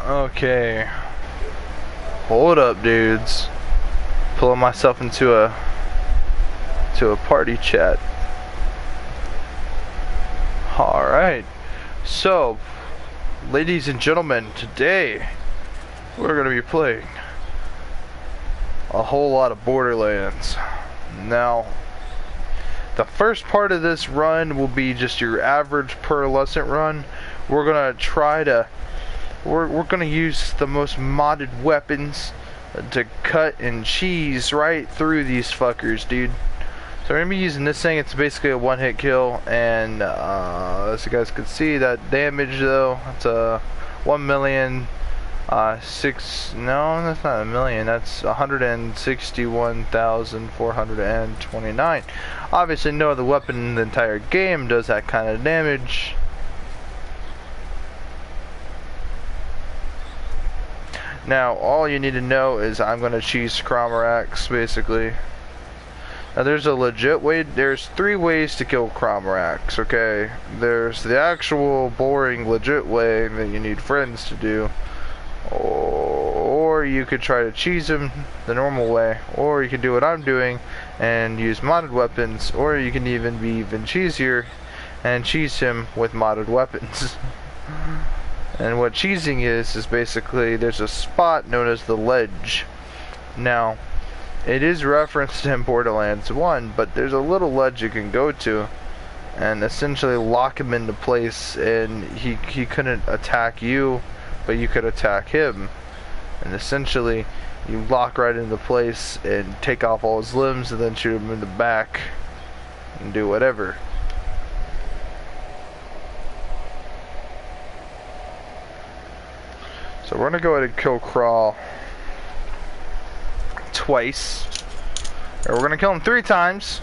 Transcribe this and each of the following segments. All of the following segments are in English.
Okay. Hold up, dudes. Pulling myself into a party chat. Alright. So, ladies and gentlemen, today we're gonna be playing a whole lot of Borderlands. Now, the first part of this run will be just your average pearlescent run. We're gonna try to we're gonna use the most modded weapons to cut and cheese right through these fuckers, dude. So we're gonna be using this thing. It's basically a one-hit kill, and as you guys can see, that damage though, it's a 1,000,000. No, that's not a million. That's 161,429. Obviously, no other weapon in the entire game does that kind of damage. Now, all you need to know is I'm gonna cheese Cromarax, basically. Now, there's a legit way. There's 3 ways to kill Cromarax. Okay, there's the actual boring legit way that you need friends to do. Or you could try to cheese him the normal way, or you could do what I'm doing and use modded weapons, or you can even be even cheesier and cheese him with modded weapons. And what cheesing is basically there's a spot known as the ledge. Now, it is referenced in Borderlands 1, but there's a little ledge you can go to and essentially lock him into place, and he couldn't attack you, but you could attack him. And essentially you lock right into place and take off all his limbs and then shoot him in the back and do whatever. So we're gonna go ahead and kill Crawl twice. Or we're gonna kill him 3 times,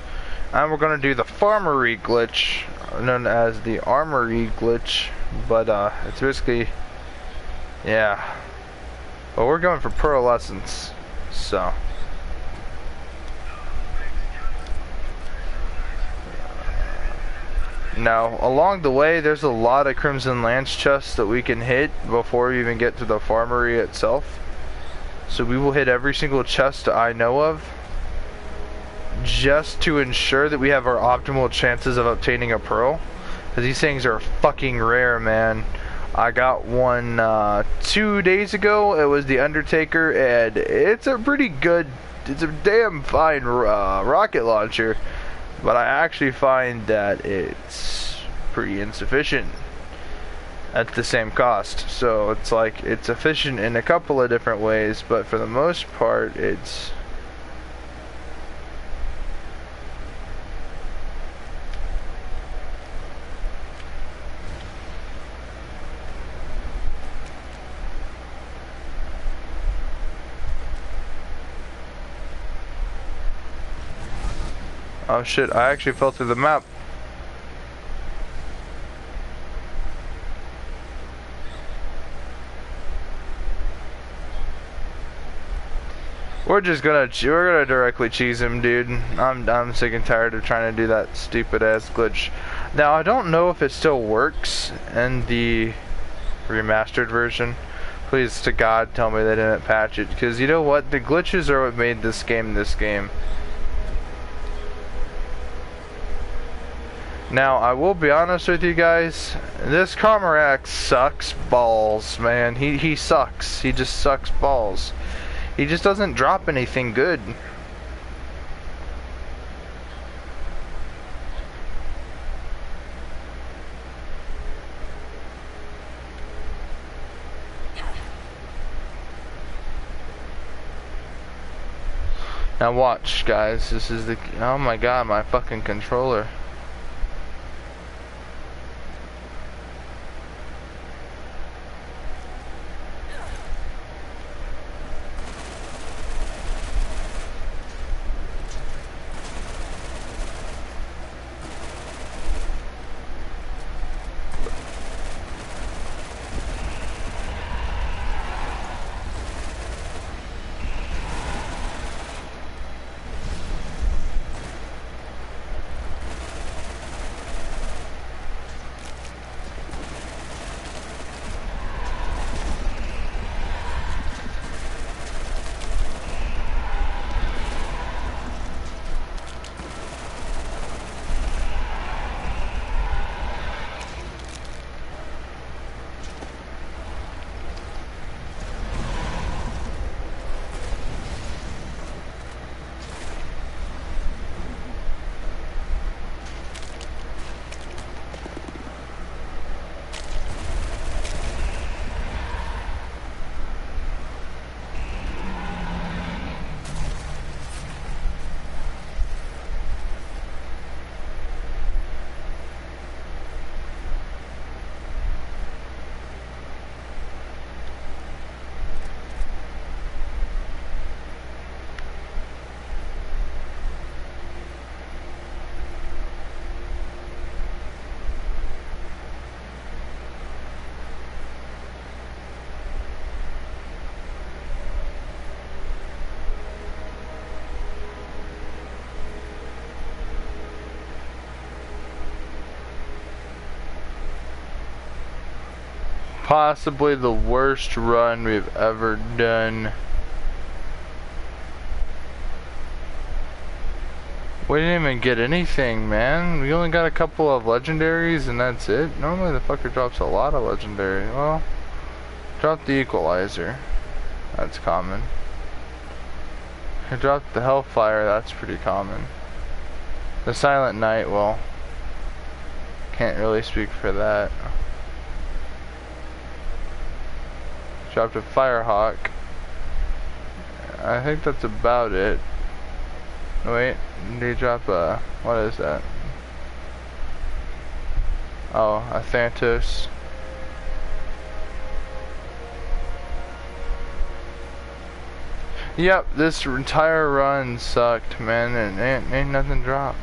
and we're gonna do the Farmery glitch, known as the Armory glitch, but it's basically, yeah. But we're going for pearlescence, so. Now, along the way, there's a lot of Crimson Lance chests that we can hit before we even get to the Farmery itself. So we will hit every single chest I know of, just to ensure that we have our optimal chances of obtaining a pearl. Because these things are fucking rare, man. I got one 2 days ago. It was the Undertaker, and it's a pretty good, it's a damn fine rocket launcher. But I actually find that it's pretty insufficient at the same cost. So it's like, it's efficient in a couple of different ways, but for the most part, it's... Oh shit, I actually fell through the map. We're gonna directly cheese him, dude. I'm sick and tired of trying to do that stupid ass glitch. Now, I don't know if it still works in the remastered version. Please to God tell me they didn't patch it, because you know what? The glitches are what made this game this game. Now, I will be honest with you guys, this Cromarax sucks balls, man. He sucks. He just sucks balls. He just doesn't drop anything good. Now watch, guys. This is the... Oh my god, my fucking controller. Possibly the worst run we've ever done. We didn't even get anything, man. We only got a couple of legendaries and that's it. Normally the fucker drops a lot of legendary. Well, drop the equalizer. That's common. I dropped the Hellfire, that's pretty common. The Silent Knight, well, can't really speak for that. Dropped a Firehawk. I think that's about it. Wait, they drop a, what is that? Oh, a Thanatos. Yep, this entire run sucked, man, and ain't nothing dropped.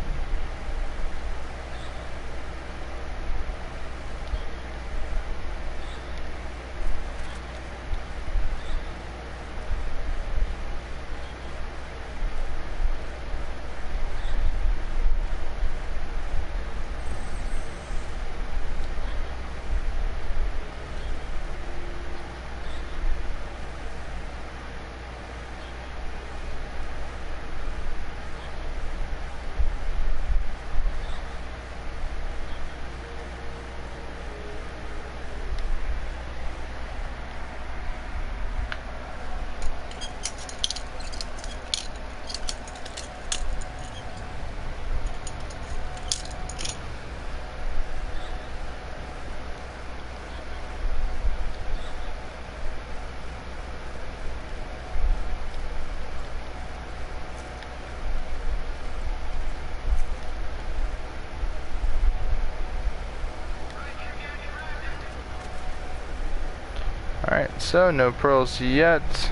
Alright, so no pearls yet.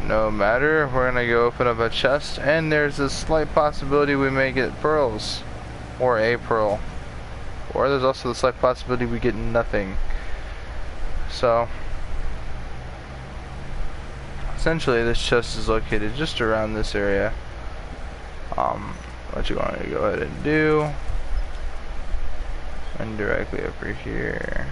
No matter, we're gonna go open up a chest, and there's a slight possibility we may get pearls. Or a pearl. Or there's also the slight possibility we get nothing. So, essentially this chest is located just around this area. What you want to go ahead and do, and directly over here.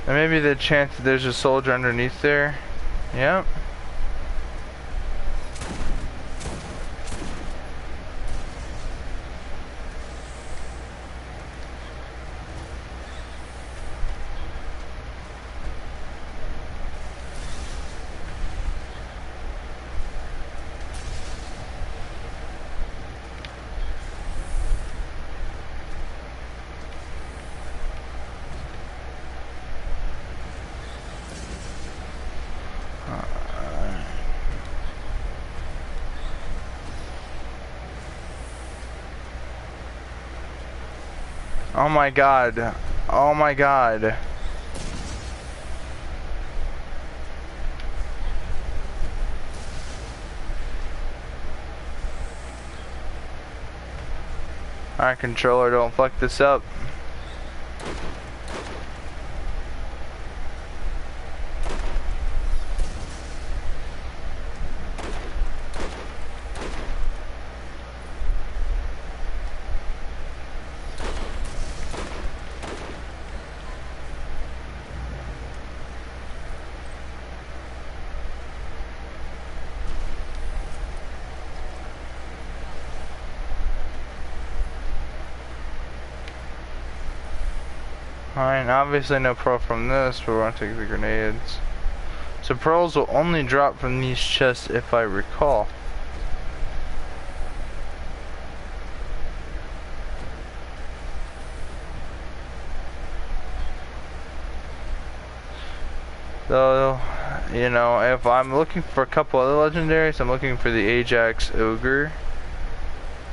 And maybe the chance that there's a soldier underneath there. Yep. Oh my god. Oh my god. Alright, controller, don't fuck this up. Alright, obviously no pearl from this, but we're gonna take the grenades. So pearls will only drop from these chests if I recall. So, you know, if I'm looking for a couple other legendaries, I'm looking for the Ajax Ogre.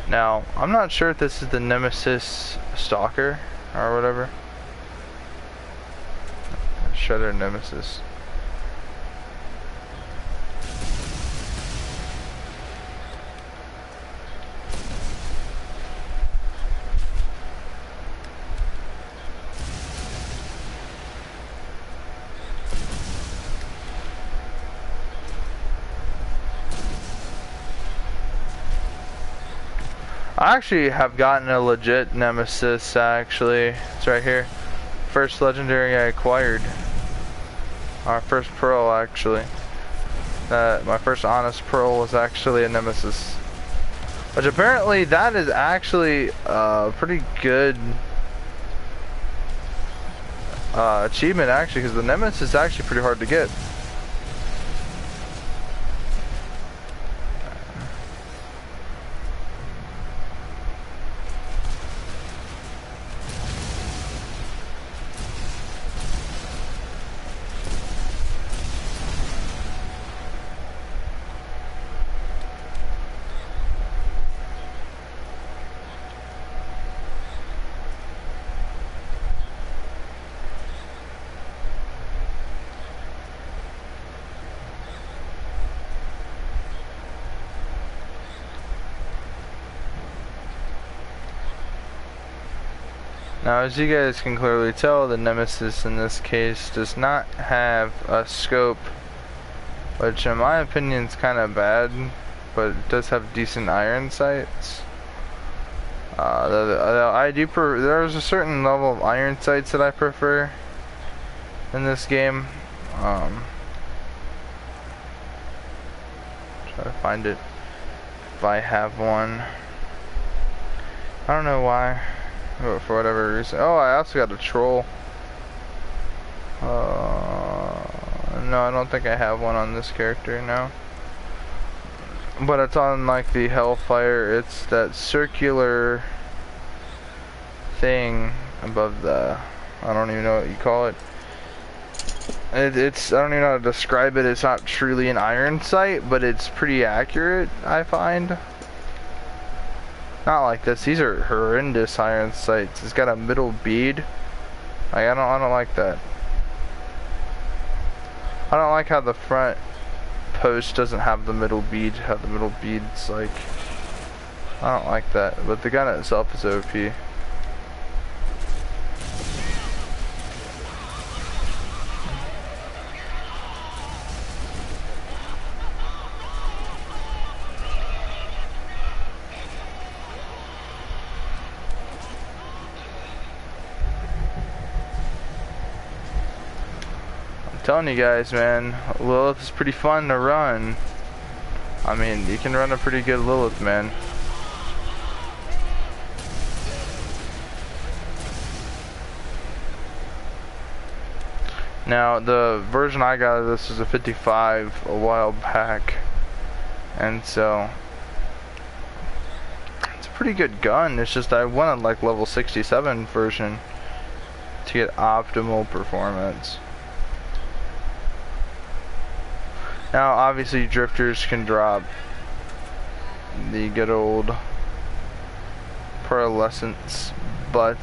Now, I'm not sure if this is the Nemesis Stalker or whatever. Shredder Nemesis. I actually have gotten a legit nemesis, actually. It's right here. First legendary I acquired. Our first pearl, actually. My first honest pearl was actually a nemesis. Which apparently that is actually a pretty good achievement, actually, because the nemesis is actually pretty hard to get. Now, as you guys can clearly tell, the nemesis in this case does not have a scope, which in my opinion is kind of bad, but it does have decent iron sights. There's a certain level of iron sights that I prefer in this game. Try to find it if I have one. I don't know why. For whatever reason. Oh, I also got a troll. No, I don't think I have one on this character, no. But it's on like the Hellfire. It's that circular thing above the, I don't even know what you call it. It's I don't even know how to describe it. It's not truly an iron sight, but it's pretty accurate, I find. Not like this. These are horrendous iron sights. It's got a middle bead. Like, I don't like that. I don't like how the front post doesn't have the middle bead. How the middle bead's like, I don't like that. But the gun itself is OP. Telling you guys, man, Lilith is pretty fun to run. I mean, you can run a pretty good Lilith, man. Now, the version I got of this was a 55 a while back, and so it's a pretty good gun. It's just I wanted like level 67 version to get optimal performance. Now, obviously, drifters can drop the good old pearlescence, but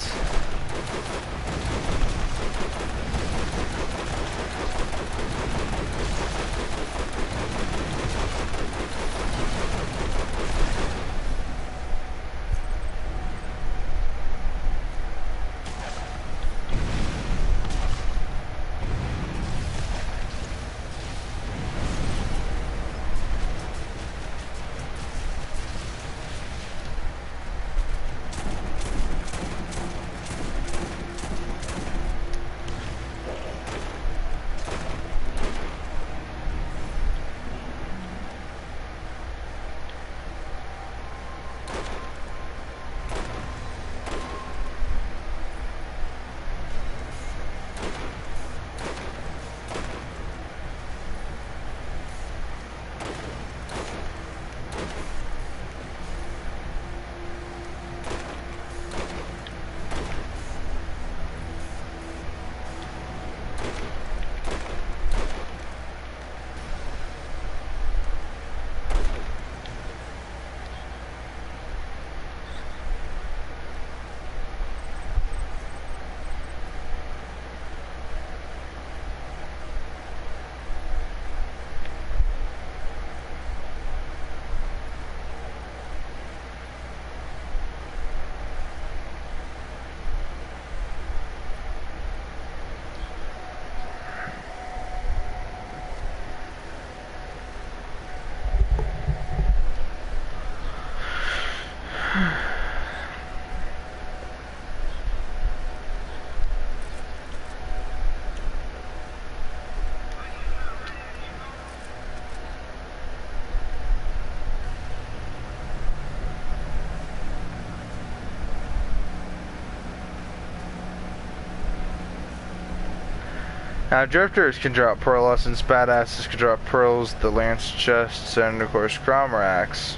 Now, drifters can drop pearl essence, badasses can drop pearls, the lance chests, and of course crom racks.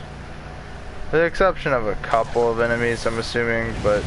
With the exception of a couple of enemies, I'm assuming, but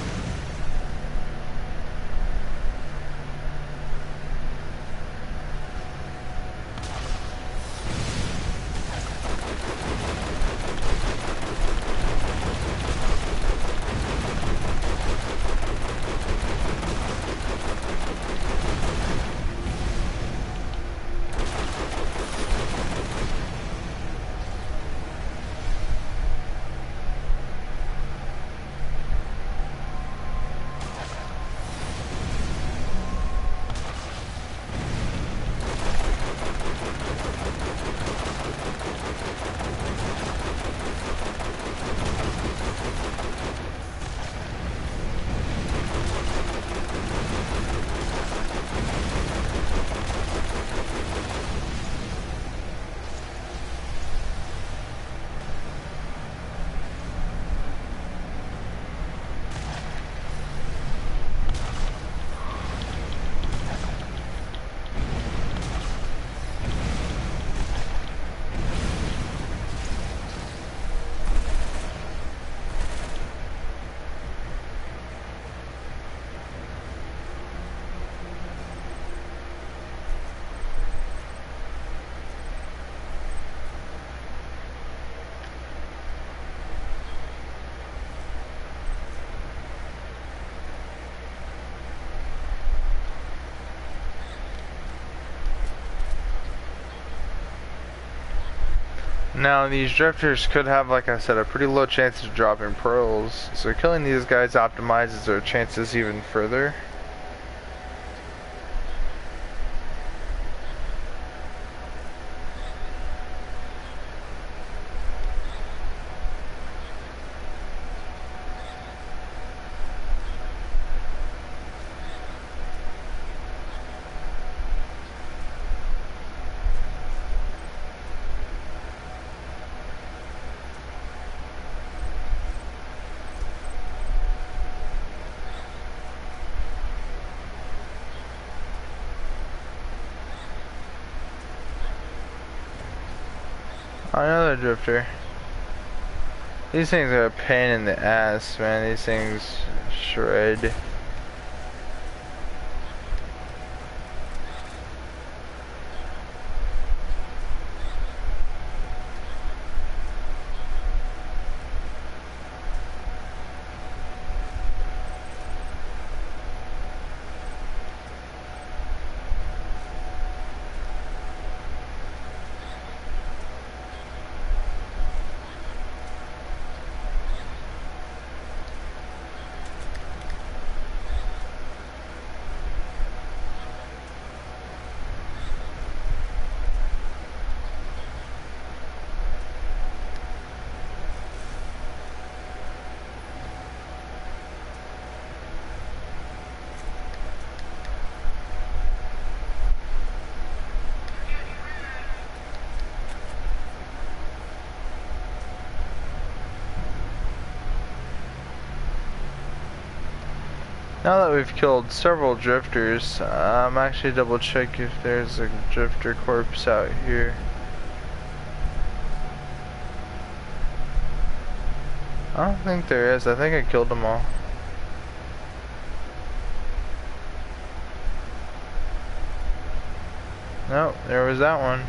now these drifters could have, like I said, a pretty low chance of dropping pearls, so killing these guys optimizes their chances even further. Another drifter. These things are a pain in the ass, man. These things shred. Now that we've killed several drifters, I'm actually double check if there's a drifter corpse out here. I don't think there is. I think I killed them all. Nope, there was that one.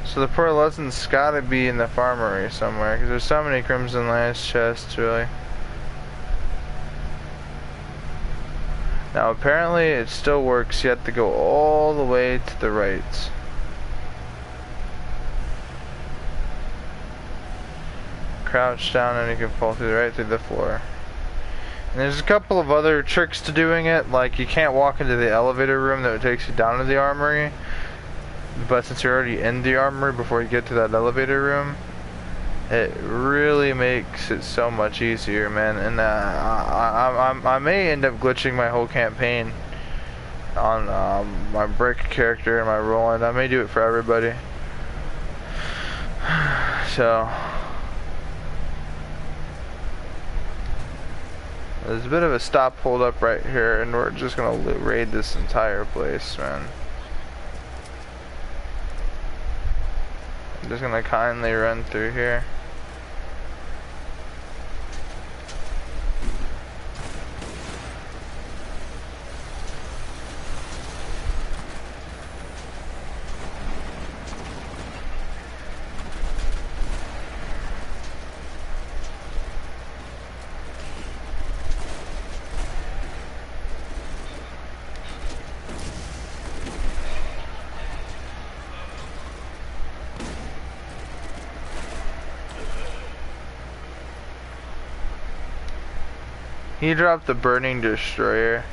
So the pearlescent's gotta be in the farmery somewhere, because there's so many crimson lance chests, really. Now apparently it still works, you have to go all the way to the right. Crouch down and you can fall right through the floor. And there's a couple of other tricks to doing it, like you can't walk into the elevator room that takes you down to the armory. But since you're already in the armory before you get to that elevator room, it really makes it so much easier, man. And I may end up glitching my whole campaign on my break character and my Roland. I may do it for everybody. So There's a bit of a stop hold up right here, and we're just gonna raid this entire place, man. I'm just gonna kindly run through here. He dropped the burning destroyer.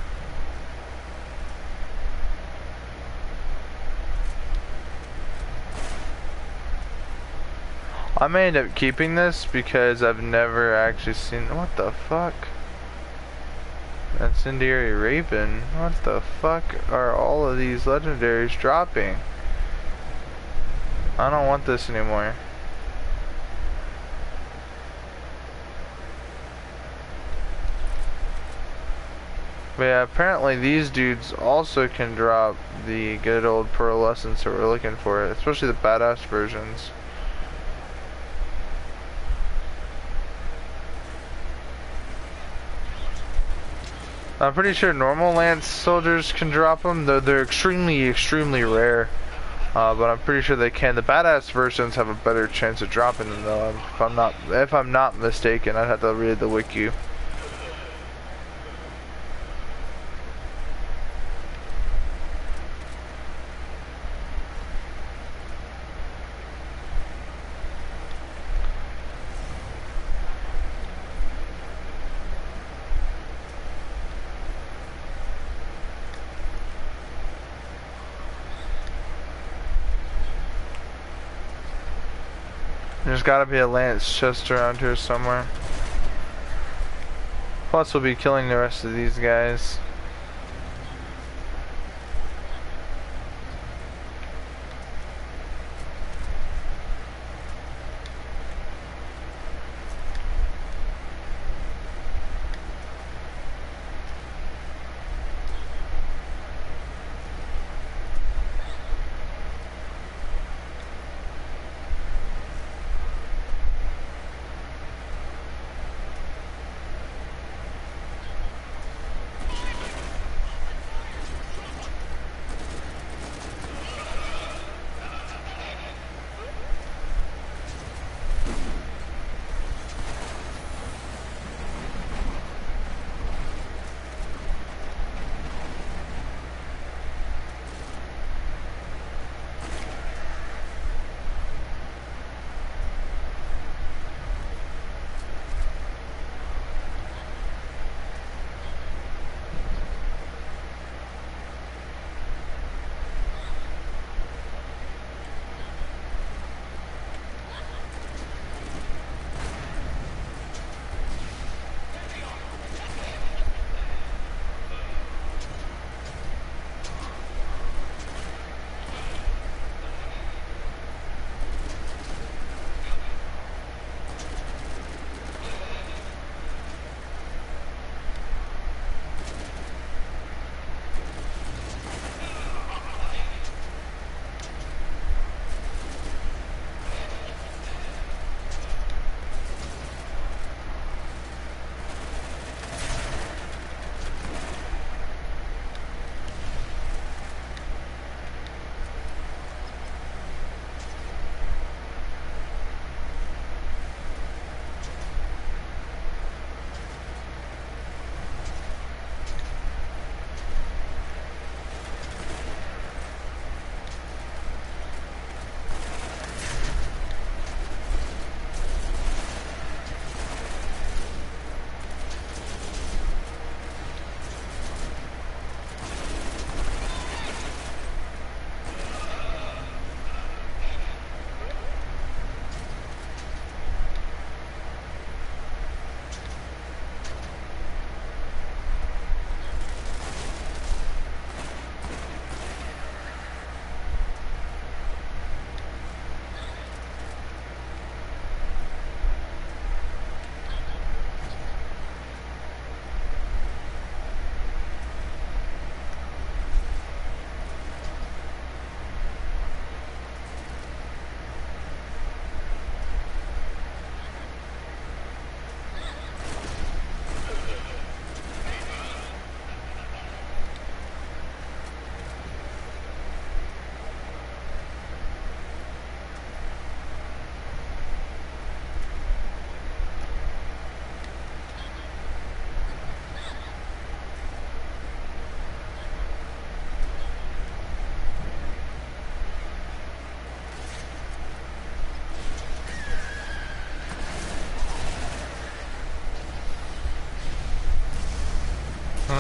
I may end up keeping this because I've never actually seen. What the fuck? Incendiary Raven. What the fuck are all of these legendaries dropping? I don't want this anymore. But yeah, apparently these dudes also can drop the good old pearlescence that we're looking for, especially the badass versions. I'm pretty sure normal lance soldiers can drop them, though they're extremely rare. But I'm pretty sure they can. The badass versions have a better chance of dropping them, though. If I'm not mistaken, I'd have to read the wiki. There's gotta be a lance chest around here somewhere. Plus we'll be killing the rest of these guys.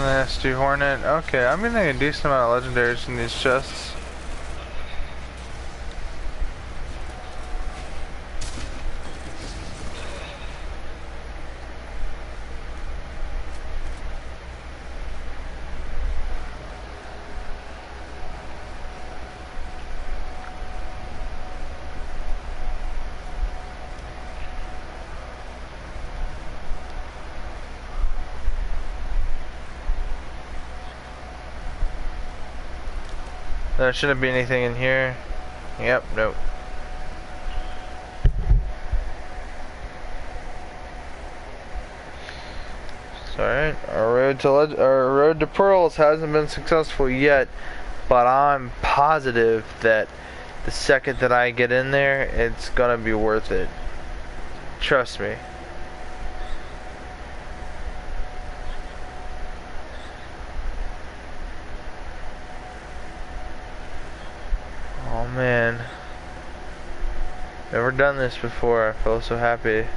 Nasty Hornet. Okay, I'm getting a decent amount of legendaries in these chests. There shouldn't be anything in here. Yep, nope. Alright, our road to pearls hasn't been successful yet, but I'm positive that the second that I get in there, it's gonna be worth it. Trust me. Oh man. Never done this before. I feel so happy.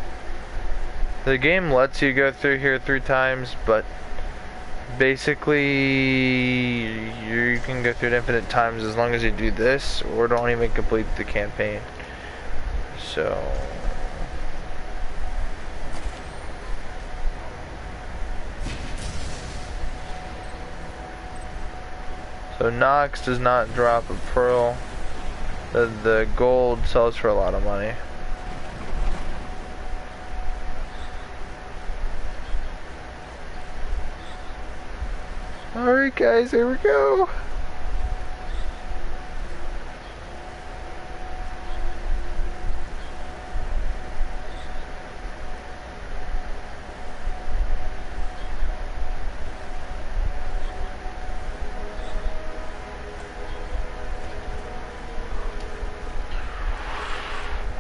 The game lets you go through here 3 times, but basically you can go through it infinite times as long as you do this or don't even complete the campaign. So Nox does not drop a pearl. The gold sells for a lot of money. Alright guys, here we go.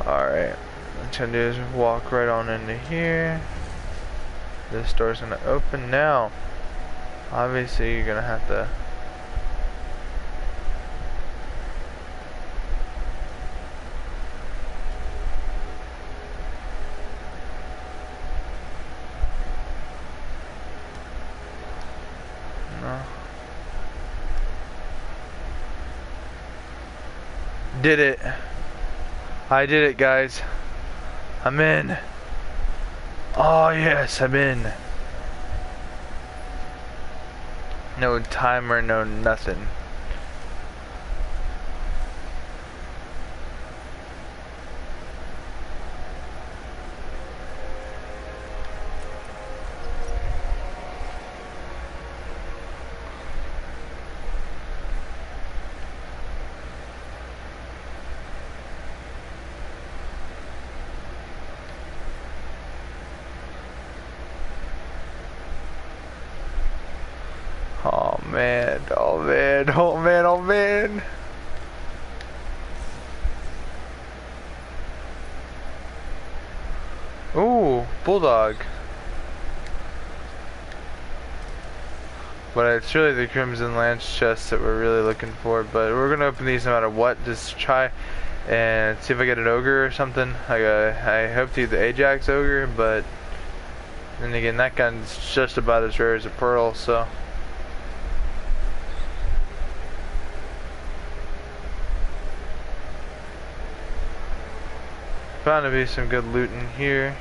Alright, what I'm gonna do is walk right on into here. This door's gonna open now. Obviously you're gonna have to no. Did it. I did it, guys. I'm in. Oh yes, I'm in. No timer, no nothing. Oh man, oh man, oh man, oh man. Ooh, bulldog. But it's really the Crimson Lance chest that we're really looking for. But we're gonna open these no matter what, just try and see if I get an ogre or something. I hope to get the Ajax ogre, but then again, that gun's just about as rare as a pearl, so. Bound to be some good loot in here.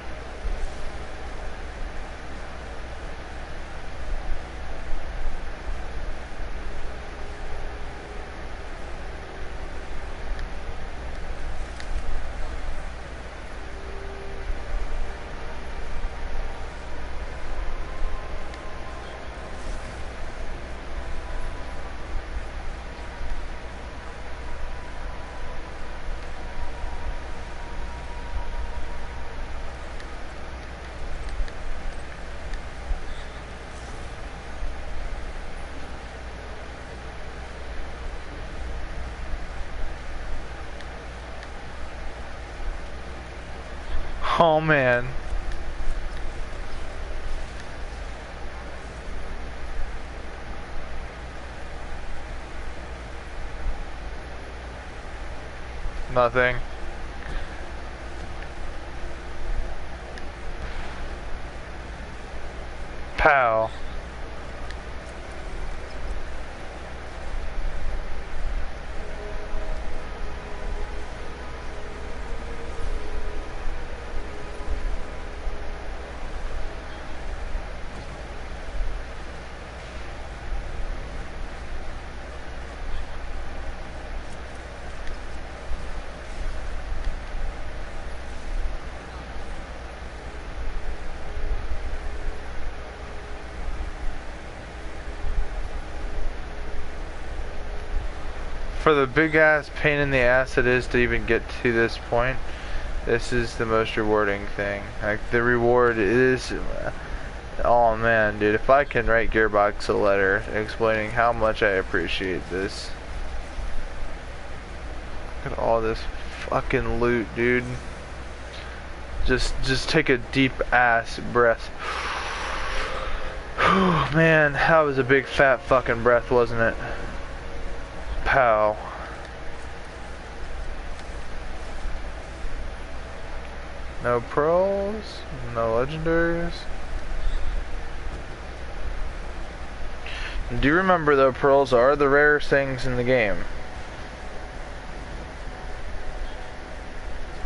Oh man. Nothing. Pow. For the big ass pain in the ass it is to even get to this point, this is the most rewarding thing. Like, the reward is, oh man, dude, if I can write Gearbox a letter explaining how much I appreciate this. Look at all this fucking loot, dude. Just take a deep ass breath. Man, that was a big fat fucking breath, wasn't it? Pow. No pros, no legendaries. Do remember though, pearls are the rarest things in the game.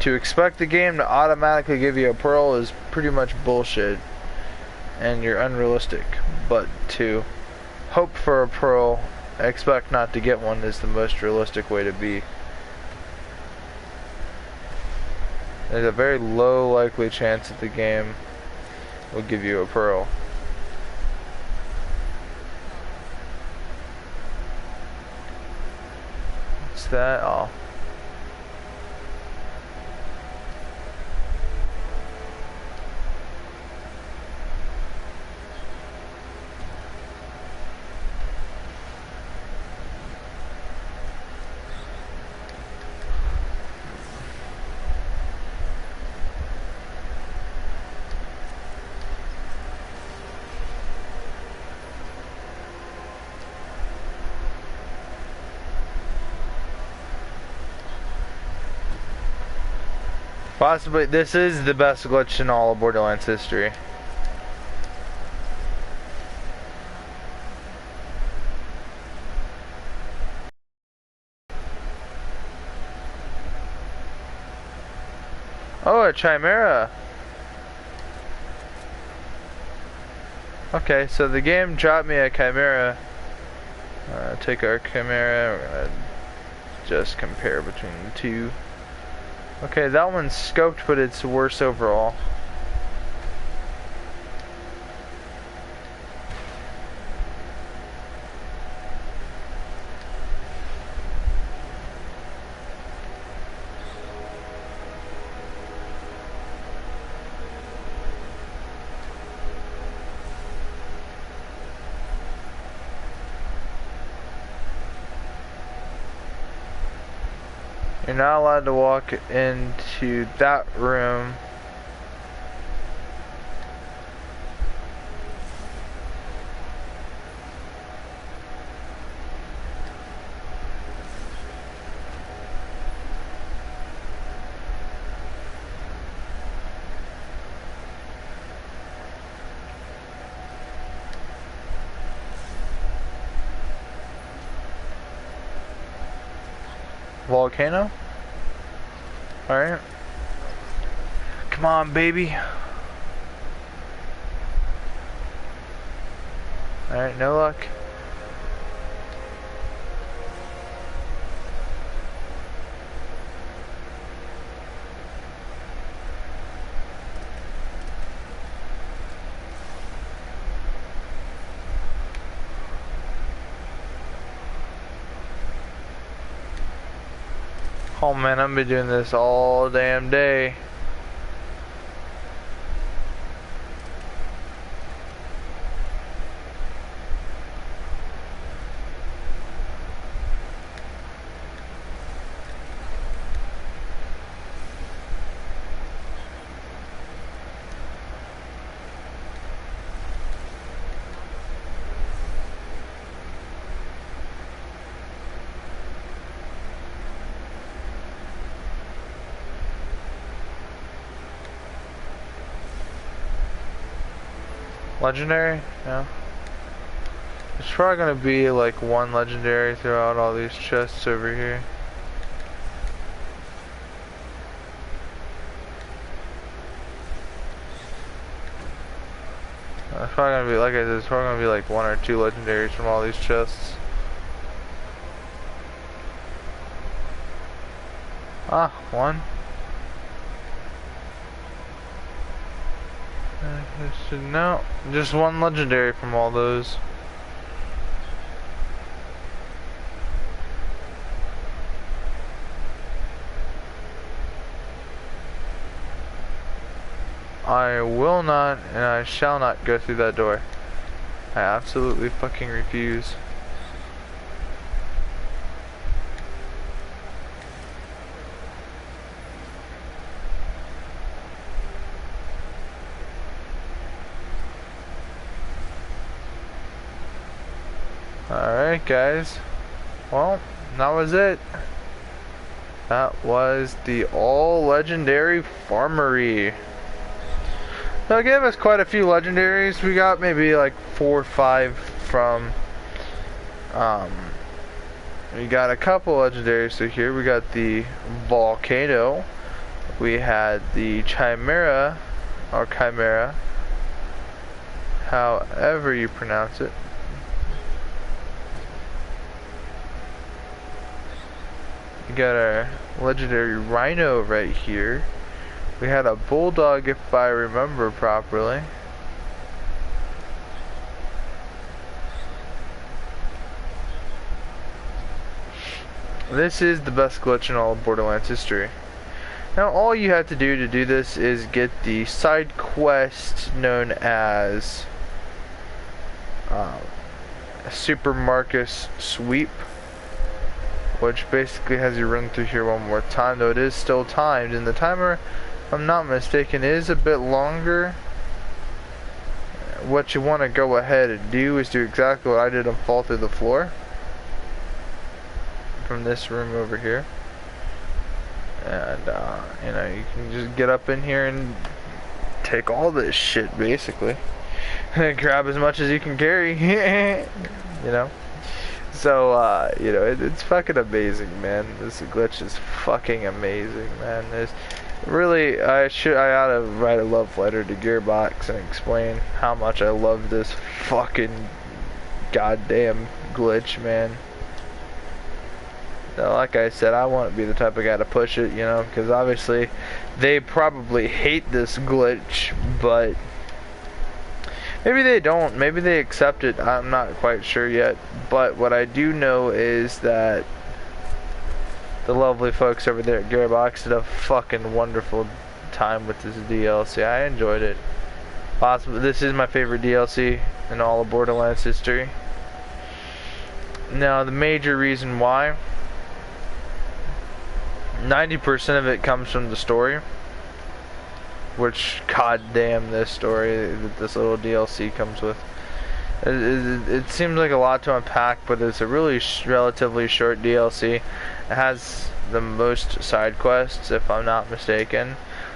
To expect the game to automatically give you a pearl is pretty much bullshit, and you're unrealistic. But to hope for a pearl, expect not to get one is the most realistic way to be. There's a very low likely chance that the game will give you a pearl. What's that? Oh. Possibly, this is the best glitch in all of Borderlands history. Oh, a Chimera. Okay, so the game dropped me a Chimera. Take our Chimera, we're gonna just compare between the two. Okay, that one's scoped, but it's worse overall. You're not allowed to walk into that room. Volcano? Alright. Come on, baby. Alright, no luck. Oh man, I've been doing this all damn day. Legendary? No. There's probably gonna be like one legendary throughout all these chests over here. It's probably gonna be, like I said, it's probably gonna be like one or two legendaries from all these chests. Ah, one. No, just one legendary from all those. I will not and I shall not go through that door. I absolutely fucking refuse. Alright guys, well, that was it. That was the all legendary farmery. Now it gave us quite a few legendaries. We got maybe like 4 or 5 from, we got a couple legendaries. So here we got the volcano. We had the chimera, or chimera, however you pronounce it. We got our legendary rhino right here. We had a bulldog, if I remember properly. This is the best glitch in all of Borderlands history. Now all you have to do this is get the side quest known as Super Marcus Sweep, which basically has you run through here one more time, though it is still timed, and the timer, if I'm not mistaken, is a bit longer. What you want to go ahead and do is do exactly what I did and fall through the floor from this room over here, and you know, you can just get up in here and take all this shit basically and grab as much as you can carry. You know, so you know, it's fucking amazing, man. This glitch is fucking amazing, man. There's really, I ought to write a love letter to Gearbox and explain how much I love this fucking goddamn glitch, man. Now, like I said, I want to be the type of guy to push it, you know, because obviously they probably hate this glitch, but maybe they don't. Maybe they accept it. I'm not quite sure yet. But what I do know is that the lovely folks over there at Gearbox did a fucking wonderful time with this DLC. I enjoyed it. Possibly, this is my favorite DLC in all of Borderlands history. Now, the major reason why, 90% of it comes from the story, which, goddamn, this story that this little DLC comes with. It seems like a lot to unpack, but it's a really relatively short DLC. It has the most side quests, if I'm not mistaken.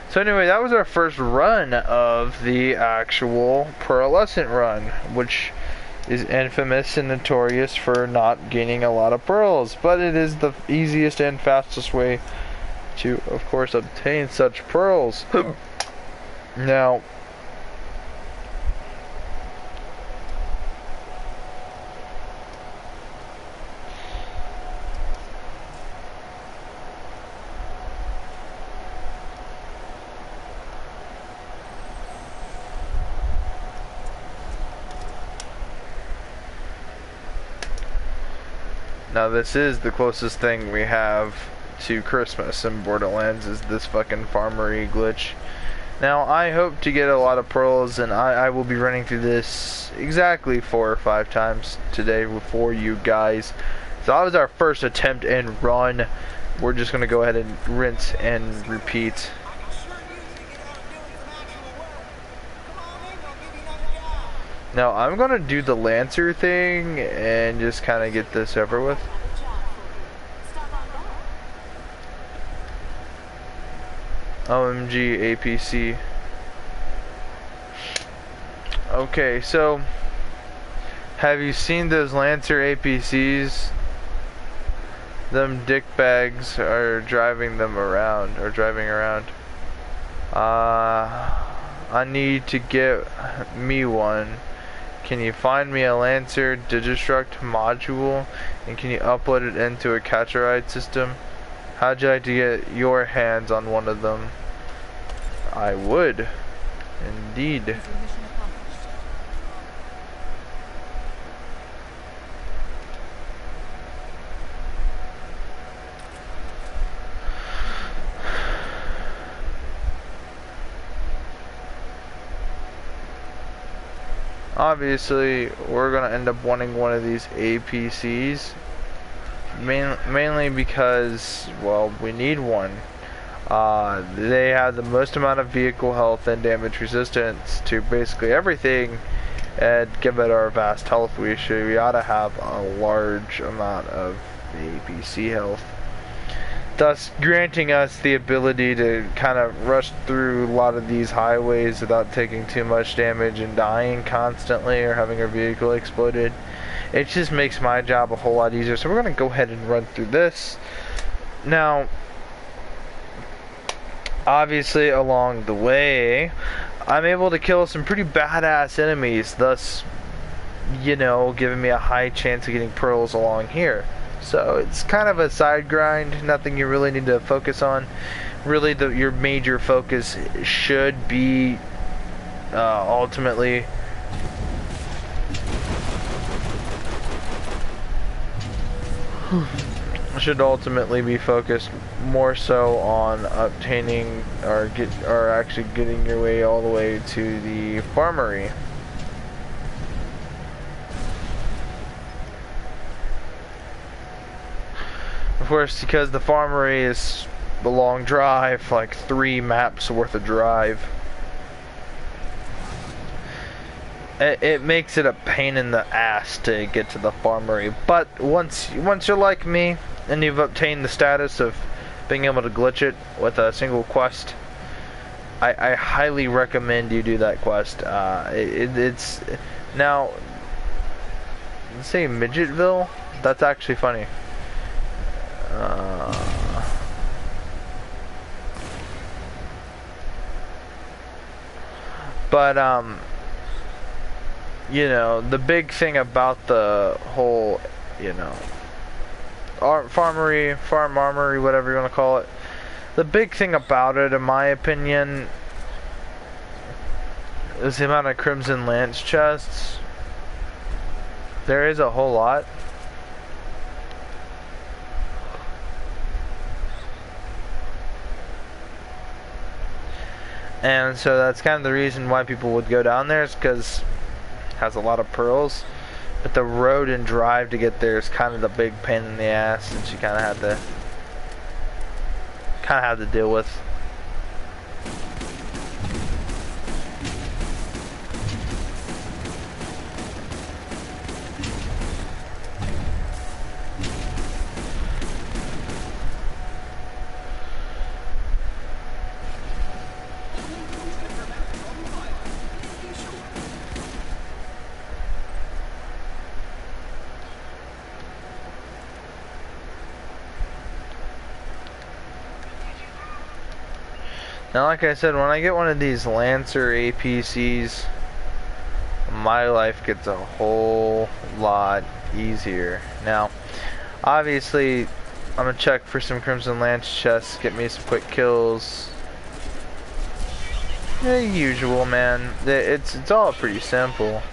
So anyway, that was our first run of the actual pearlescent run, which is infamous and notorious for not gaining a lot of pearls, but it is the easiest and fastest way to, of course, obtain such pearls. Now, this is the closest thing we have to Christmas in Borderlands, is this fucking farmery glitch. Now, I hope to get a lot of pearls, and I will be running through this exactly 4 or 5 times today for you guys. So that was our first attempt and run. We're just going to go ahead and rinse and repeat. Now, I'm going to do the Lancer thing and just kind of get this over with. OMG APC. Okay, so have you seen those Lancer APCs? Them dickbags are driving them around, or driving around. I need to get me one. Can you find me a Lancer Digistruct module, and can you upload it into a Catch-A-Ride system? How'd you like to get your hands on one of them? I would, indeed. obviously we're gonna end up wanting one of these APCs, mainly because, well, we need one. They have the most amount of vehicle health and damage resistance to basically everything, and given our vast health, we ought to have a large amount of APC health, thus granting us the ability to kind of rush through a lot of these highways without taking too much damage and dying constantly or having our vehicle exploded. It just makes my job a whole lot easier. So we're going to go ahead and run through this. Now, obviously along the way, I'm able to kill some pretty badass enemies, thus, you know, giving me a high chance of getting pearls along here. So it's kind of a side grind, nothing you really need to focus on. Really, your major focus should be ultimately be focused more so on obtaining or actually getting your way all the way to the farmery. Of course, because the farmery is a long drive, like 3 maps worth of drive, it makes it a pain in the ass to get to the farmery. But once you're like me and you've obtained the status of being able to glitch it with a single quest, I highly recommend you do that quest. It's now, let's say Midgetville. That's actually funny. But you know, the big thing about the whole, you know, farm armory, whatever you want to call it, the big thing about it, in my opinion, is the amount of Crimson Lance chests. There is a whole lot. And so that's kind of the reason why people would go down there, is because it has a lot of pearls. But the road and drive to get there is kind of the big pain in the ass that you kind of have to deal with. Now, like I said, when I get one of these Lancer APCs, my life gets a whole lot easier. Now, obviously, I'm gonna check for some Crimson Lance chests, get me some quick kills. The usual, man. It's all pretty simple.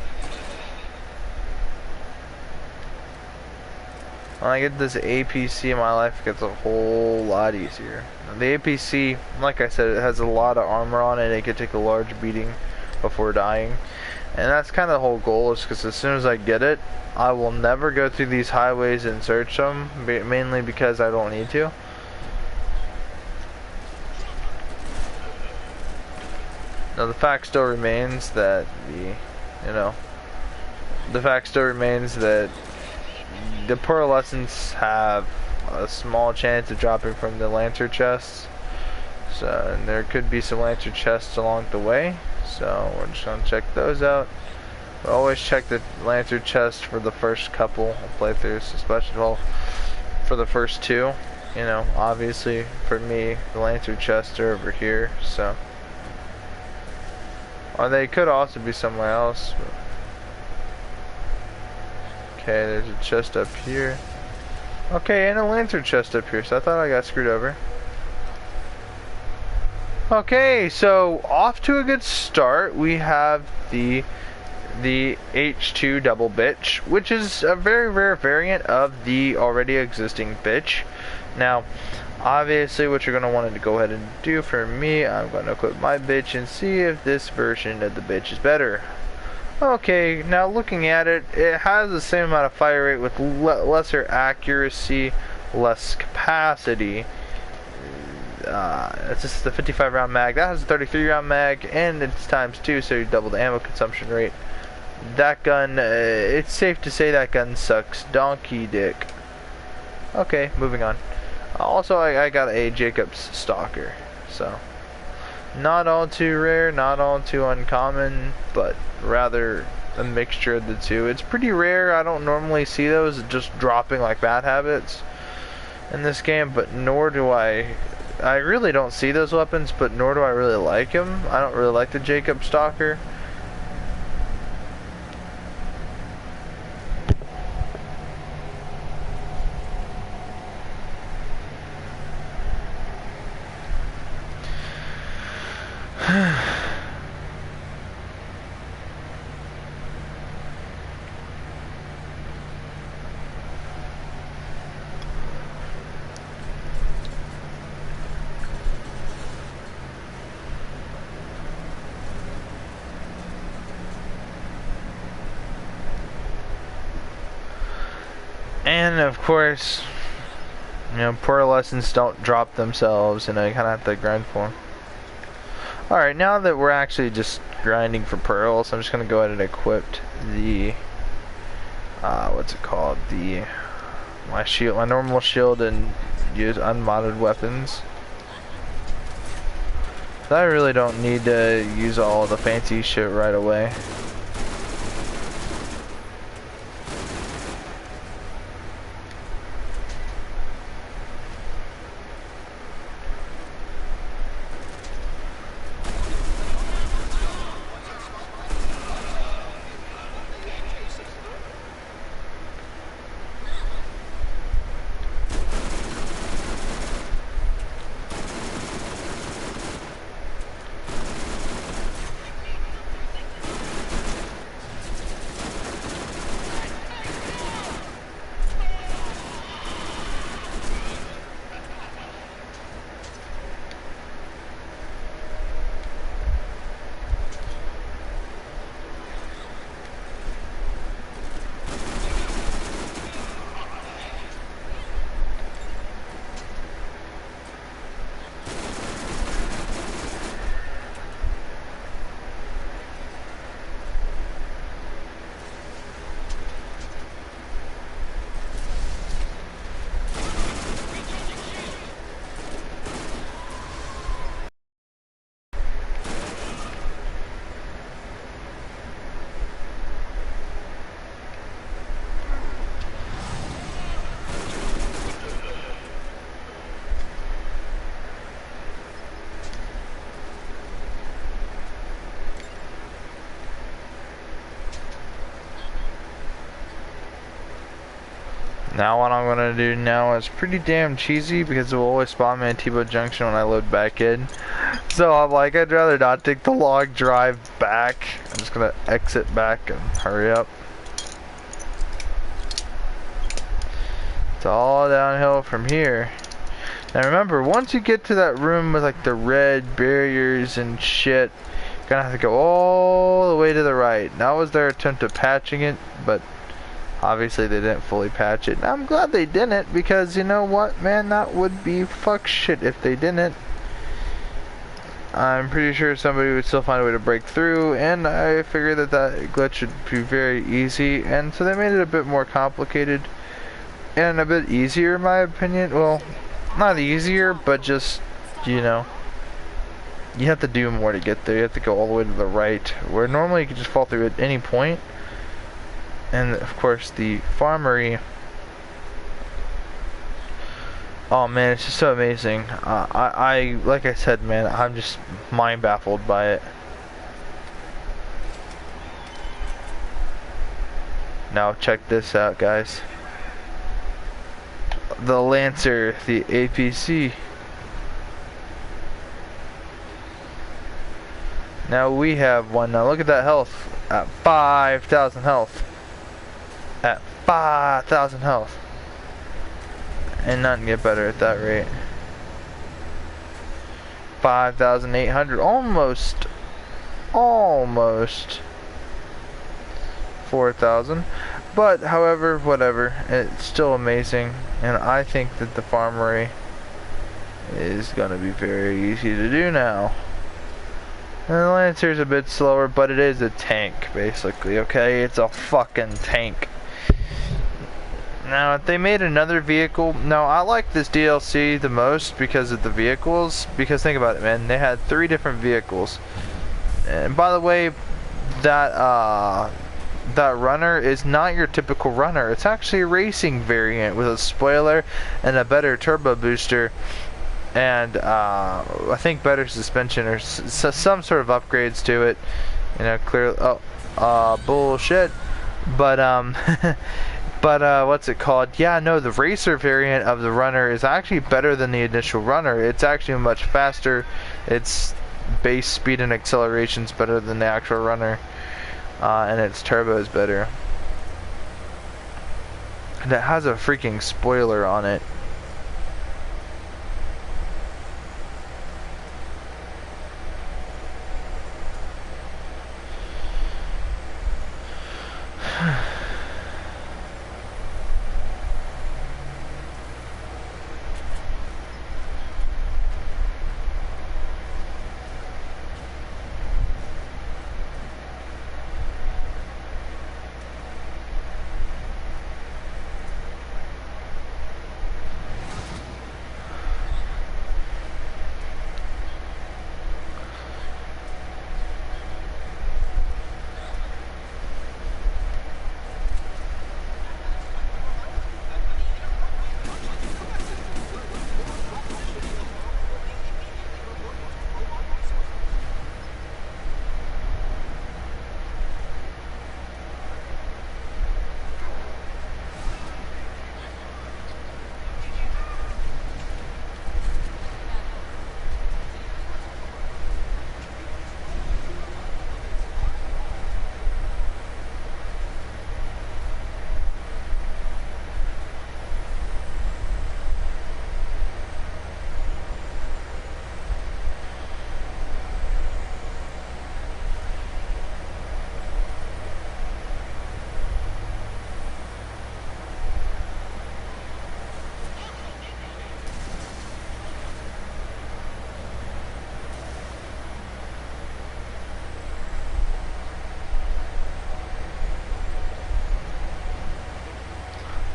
When I get this APC, my life gets a whole lot easier. The APC, like I said, it has a lot of armor on it. It could take a large beating before dying. And that's kind of the whole goal, is because as soon as I get it, I will never go through these highways and search them, mainly because I don't need to. Now the fact still remains that the pearlescents have a small chance of dropping from the Lancer chests. So, and there could be some Lancer chests along the way. So we're just gonna check those out. We always check the Lancer chest for the first couple of playthroughs, especially for the first 2. You know, obviously for me, the Lancer chests are over here. So, or they could also be somewhere else. But okay, there's a chest up here. Okay, and a Lancer chest up here, so I thought I got screwed over. Okay, so off to a good start. We have the H2 double bitch, which is a very rare variant of the already existing bitch. Now, obviously what you're going to want to go ahead and do for me, I'm going to equip my bitch and see if this version of the bitch is better. Okay, now looking at it, it has the same amount of fire rate with lesser accuracy, less capacity. It's just the 55 round mag. That has a 33 round mag, and it's times 2, so you double the ammo consumption rate. That gun, it's safe to say that gun sucks donkey dick. Okay, moving on. Also, I got a Jacobs Stalker, so not all too rare, not all too uncommon, but rather a mixture of the two. It's pretty rare. I don't normally see those just dropping like bad habits in this game, but nor do I really don't see those weapons, but nor do I really like them. I don't really like the Jacob Stalker. And of course, you know, poor lessons don't drop themselves, and I kind of have to grind for them. Alright, now that we're actually just grinding for pearls, I'm just going to go ahead and equip the, what's it called, my shield, my normal shield, and use unmodded weapons. So I really don't need to use all the fancy shit right away. Now what I'm gonna do now is pretty damn cheesy because it will always spawn me in T-Bow Junction when I load back in. So I'm like, I'd rather not take the long drive back. I'm just gonna exit back and hurry up. It's all downhill from here. Now remember, once you get to that room with like the red barriers and shit, you're gonna have to go all the way to the right. That was their attempt at patching it, but obviously they didn't fully patch it. I'm glad they didn't, because you know what, man, that would be fuck shit if they didn't. I'm pretty sure somebody would still find a way to break through, and I figured that that glitch would be very easy, and so they made it a bit more complicated and a bit easier in my opinion. Well, not easier, but just, you know, you have to do more to get there. You have to go all the way to the right, where normally you can just fall through at any point. And of course the farmery. Oh man, it's just so amazing. I like I said, man, I'm just mind baffled by it. Now check this out, guys. The Lancer, the APC. Now we have one. Now look at that health at 5,000 health. At 5,000 health. And nothing get better at that rate. 5,800. Almost 4,000. But however, whatever, it's still amazing, and I think that the farmery is gonna be very easy to do now. And the Lancer's a bit slower, but it is a tank, basically, okay? It's a fucking tank. Now, if they made another vehicle... Now, I like this DLC the most because of the vehicles. Because think about it, man. They had 3 different vehicles. And by the way, that runner is not your typical runner. It's actually a racing variant with a spoiler and a better turbo booster. And I think better suspension or some sort of upgrades to it. You know, clearly... Oh, bullshit. But, But, what's it called? Yeah, no, the racer variant of the runner is actually better than the initial runner. It's actually much faster. Its base speed and acceleration is better than the actual runner. And its turbo is better. And it has a freaking spoiler on it.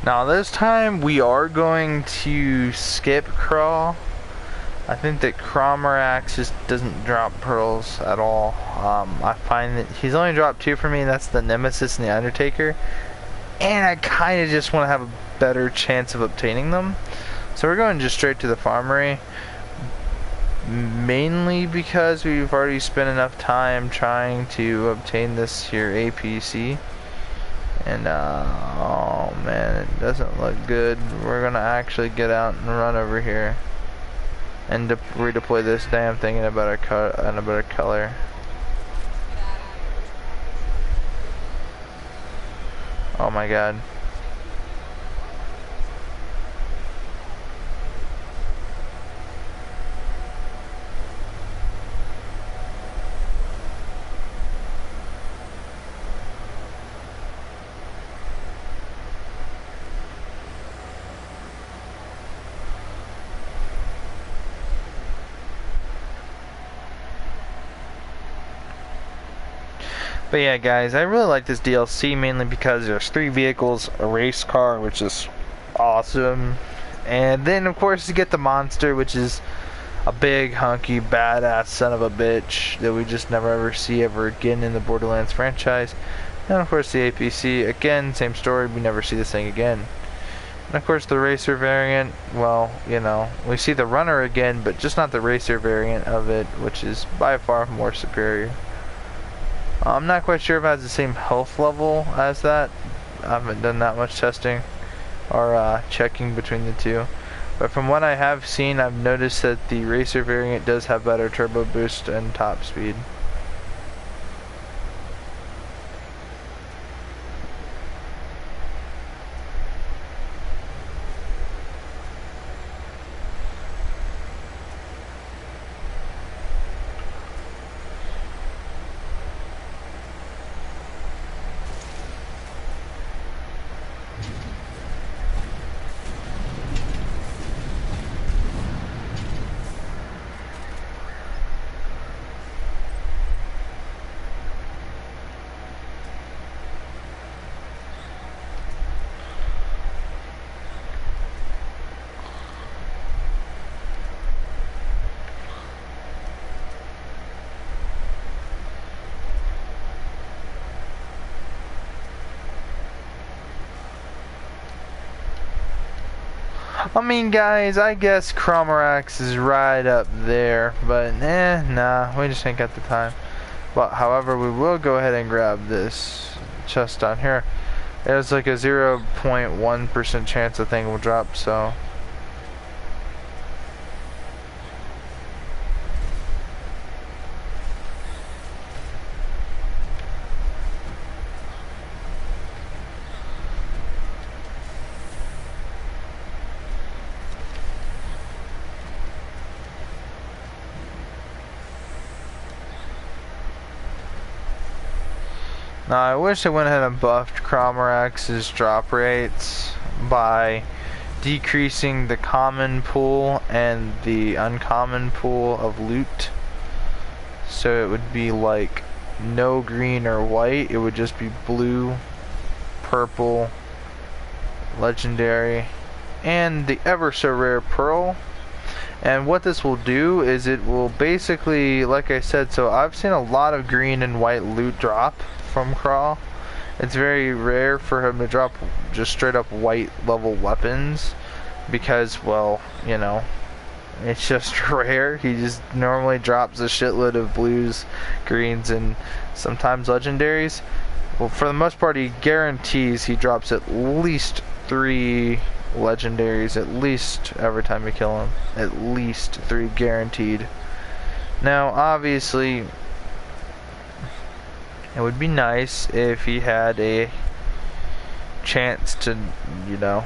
Now this time we are going to skip Crawl. I think that Cromarax just doesn't drop pearls at all. I find that he's only dropped 2 for me, and that's the Nemesis and the Undertaker. And I kind of just want to have a better chance of obtaining them. So we're going just straight to the farmery. Mainly because we've already spent enough time trying to obtain this here APC. And, oh man, it doesn't look good. We're gonna actually get out and run over here. And redeploy this damn thing in a better color. Oh my god. But yeah, guys, I really like this DLC mainly because there's 3 vehicles, a race car, which is awesome, and then of course you get the monster, which is a big, hunky, badass son of a bitch that we just never ever see ever again in the Borderlands franchise. And of course the APC, again, same story, we never see this thing again. And of course the racer variant, well, you know, we see the runner again, but just not the racer variant of it, which is by far more superior. I'm not quite sure if it has the same health level as that. I haven't done that much testing or checking between the 2. But from what I have seen, I've noticed that the racer variant does have better turbo boost and top speed. I mean, guys, I guess Chromarax is right up there, but nah, we just ain't got the time. But however, we will go ahead and grab this chest down here. There's like a 0.1% chance the thing will drop, so. Now, I wish I went ahead and buffed Chromarax's drop rates by decreasing the common pool and the uncommon pool of loot. So it would be like no green or white, it would just be blue, purple, legendary, and the ever so rare pearl. And what this will do is it will basically, like I said, so I've seen a lot of green and white loot drop from Crawl. It's very rare for him to drop just straight up white level weapons because, well, you know, it's just rare. He just normally drops a shitload of blues, greens, and sometimes legendaries. Well, for the most part, he guarantees he drops at least 3 legendaries at least every time you kill him. At least 3 guaranteed. Now, obviously, it would be nice if he had a chance to, you know,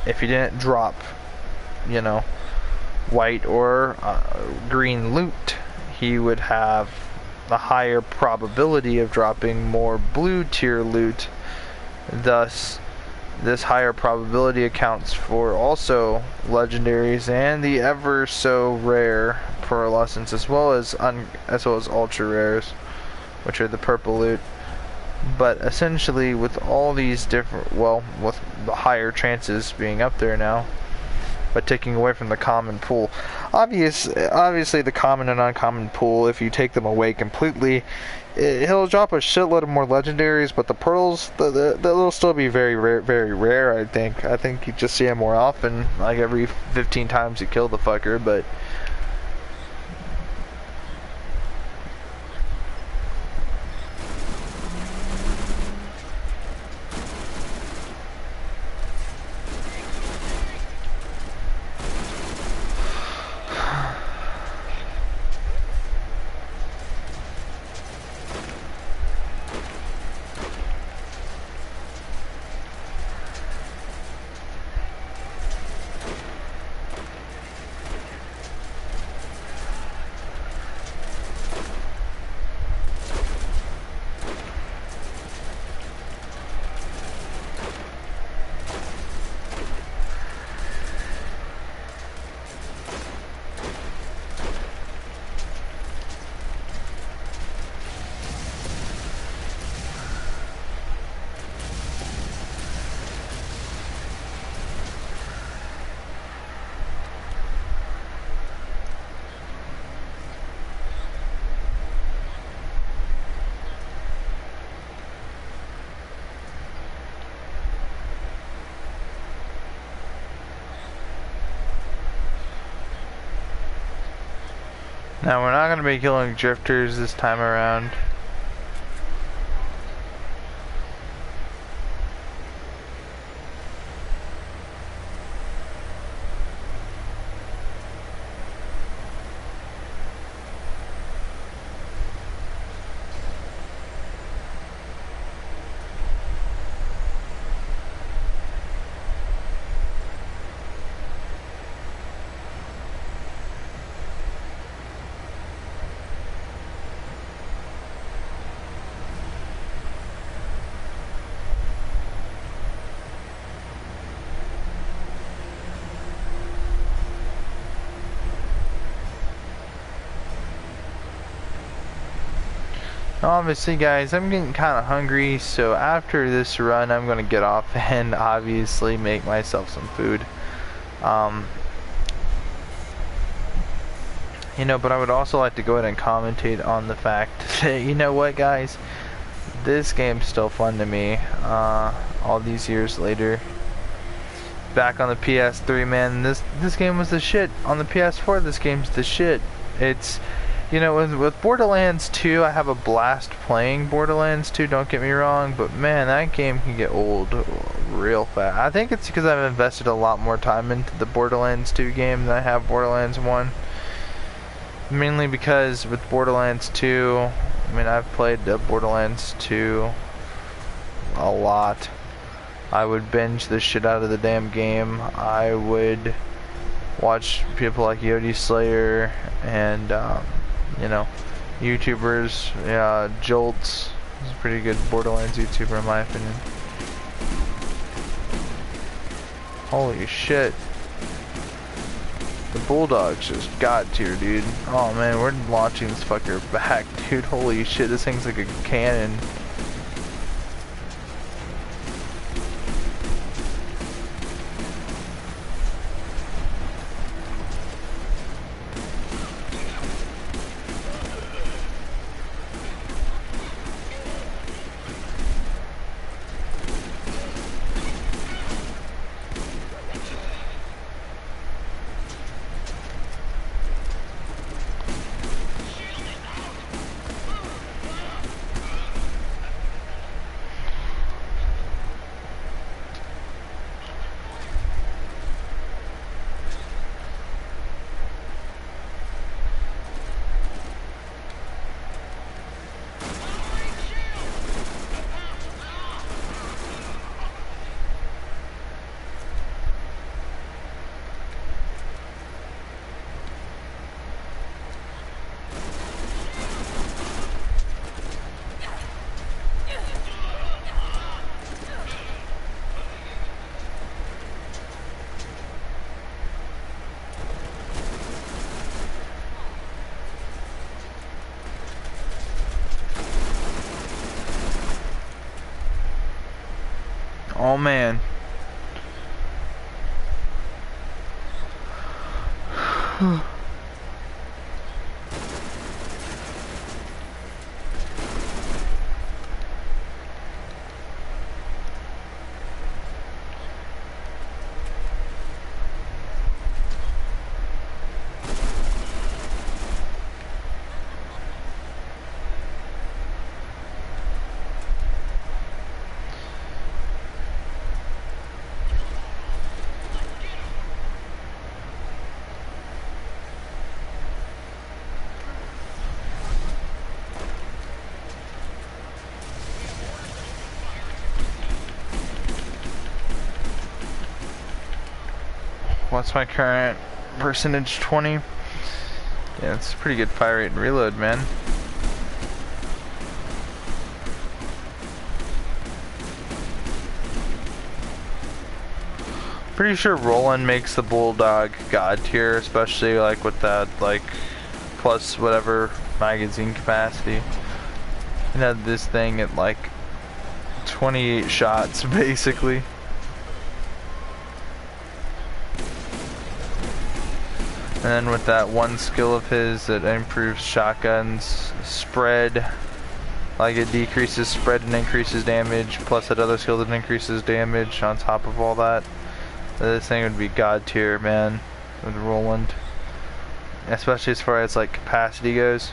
if he didn't drop, you know, white or green loot, he would have a higher probability of dropping more blue tier loot. Thus, this higher probability accounts for also legendaries and the ever so rare pearlescents, as well as ultra rares, which are the purple loot. But essentially, with all these different, well, with the higher chances being up there now, but taking away from the common pool, obviously the common and uncommon pool, if you take them away completely, he'll drop a shitload of more legendaries, but the pearls, they'll still be very rare. I think you just see them more often, like every 15 times you kill the fucker. But now we're not going to be killing drifters this time around. Obviously, guys, I'm getting kind of hungry, so after this run I'm going to get off and obviously make myself some food. You know, but I would also like to go ahead and commentate on the fact that, you know what, guys, this game's still fun to me all these years later. back on the PS3, man. This game was the shit. On the PS4, this game's the shit. It's, you know, with Borderlands 2, I have a blast playing Borderlands 2, don't get me wrong, but man, that game can get old real fast. I think it's because I've invested a lot more time into the Borderlands 2 game than I have Borderlands 1. Mainly because with Borderlands 2, I mean, I've played Borderlands 2 a lot. I would binge the shit out of the damn game. I would watch people like Yodi Slayer and, you know, YouTubers. Jolts is a pretty good Borderlands YouTuber in my opinion. Holy shit. The Bulldogs just got tier, dude. Oh man, we're launching this fucker back, dude. Holy shit, this thing's like a cannon. Oh man. What's my current percentage? 20? Yeah, it's a pretty good fire rate and reload, man. Pretty sure Roland makes the Bulldog god tier, especially like with that like plus whatever magazine capacity. And had this thing at like 28 shots basically. And then with that one skill of his that improves shotguns spread, like it decreases spread and increases damage, plus that other skill that increases damage on top of all that. This thing would be god tier, man, with Roland. Especially as far as like capacity goes.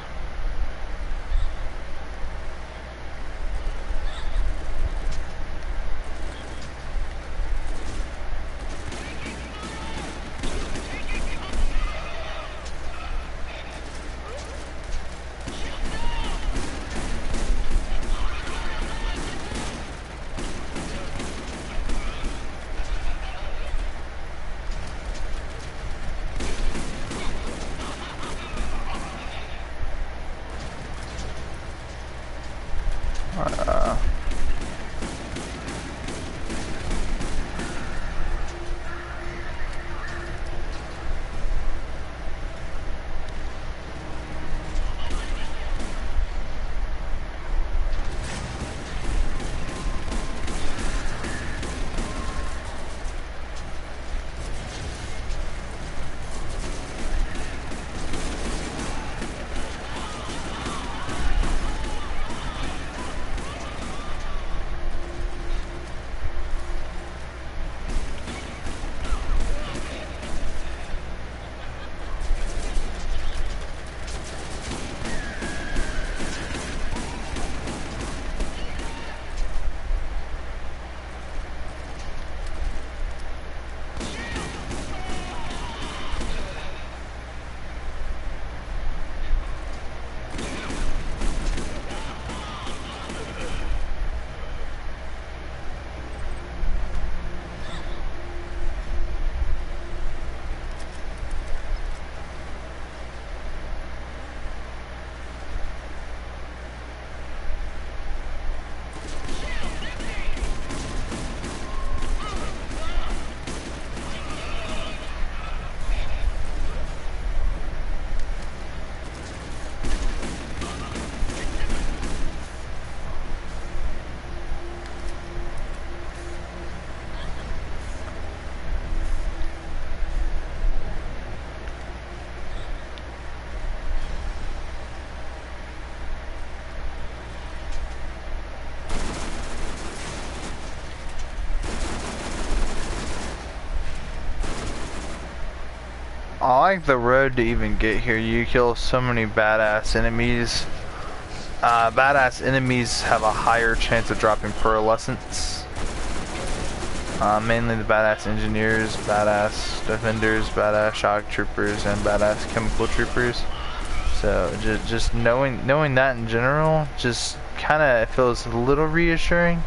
I like the road to even get here. You kill so many badass enemies. Badass enemies have a higher chance of dropping pearlescence. Mainly the badass engineers, badass defenders, badass shock troopers, and badass chemical troopers. So just knowing that in general, just kind of feels a little reassuring,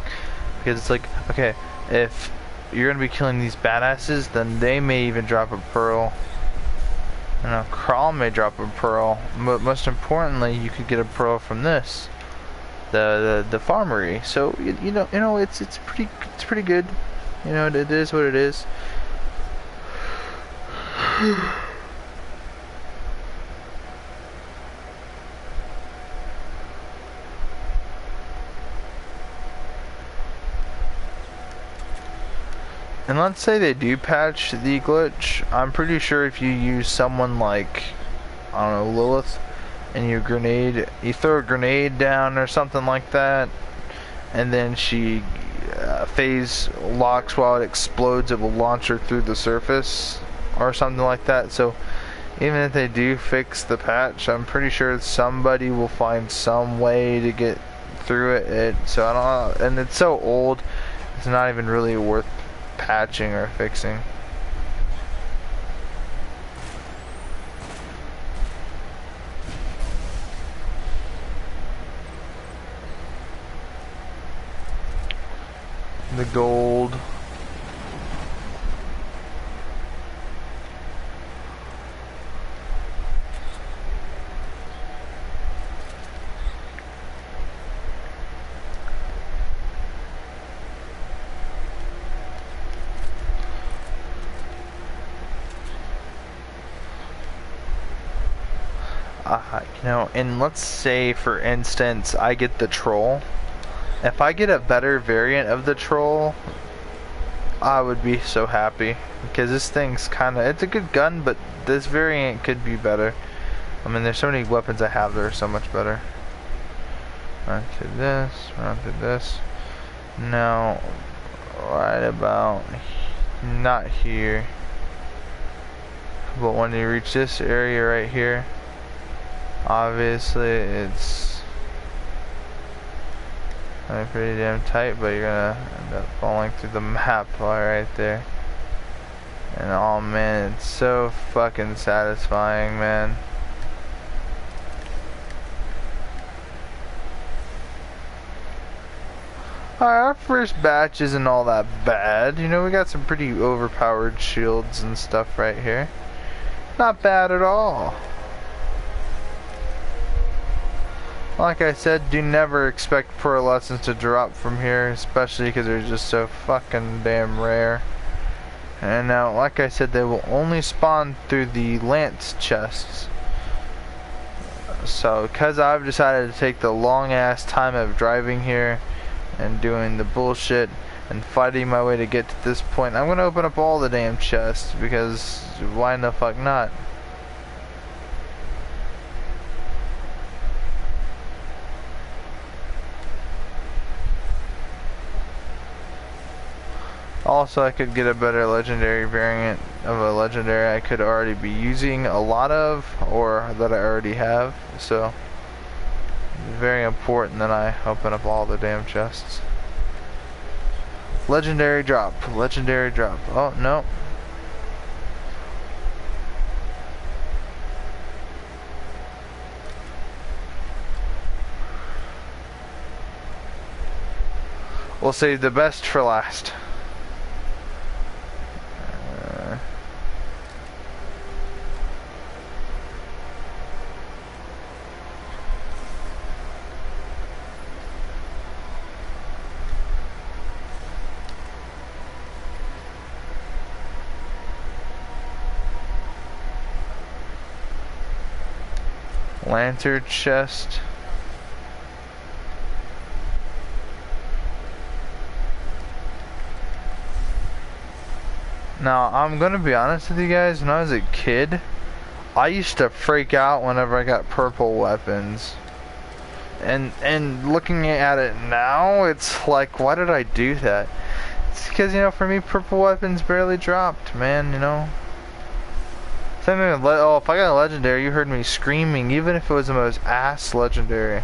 because it's like, okay, if you're gonna be killing these badasses, then they may even drop a pearl. You know, Crawl may drop a pearl. Most importantly, you could get a pearl from this, the farmery. So you know it's pretty good. You know, it is what it is. And let's say they do patch the glitch. I'm pretty sure if you use someone like, I don't know, Lilith, and you throw a grenade down or something like that, and then she phase locks while it explodes, it will launch her through the surface or something like that. So even if they do fix the patch, I'm pretty sure somebody will find some way to get through it. So I don't know, and it's so old, it's not even really worth patching or fixing. The gold. You know, and let's say for instance I get the troll. If I get a better variant of the troll, I would be so happy, because this thing's it's a good gun, but this variant could be better. I mean, there's so many weapons I have that are so much better. Run through this, run through this. Now, right about, not here, but when you reach this area right here, obviously it's pretty damn tight, but you're gonna end up falling through the map right there. And oh man, it's so fucking satisfying, man. Alright, our first batch isn't all that bad. You know, we got some pretty overpowered shields and stuff right here. Not bad at all. Like I said, do never expect pearlescence to drop from here, especially because they're just so fucking damn rare. And now, like I said, they will only spawn through the lance chests. So, because I've decided to take the long ass time of driving here and doing the bullshit and fighting my way to get to this point, I'm gonna open up all the damn chests, because why the fuck not? Also, I could get a better legendary variant of a legendary I could already be using a lot of, or that I already have. So, it's very important that I open up all the damn chests. Legendary drop, legendary drop. Oh, no. We'll save the best for last. Lantern chest. Now, I'm gonna be honest with you guys, when I was a kid, I used to freak out whenever I got purple weapons. And looking at it now, it's like, why did I do that? It's because, you know, for me, purple weapons barely dropped, man, you know? Oh, if I got a legendary, you heard me screaming, even if it was the most ass legendary.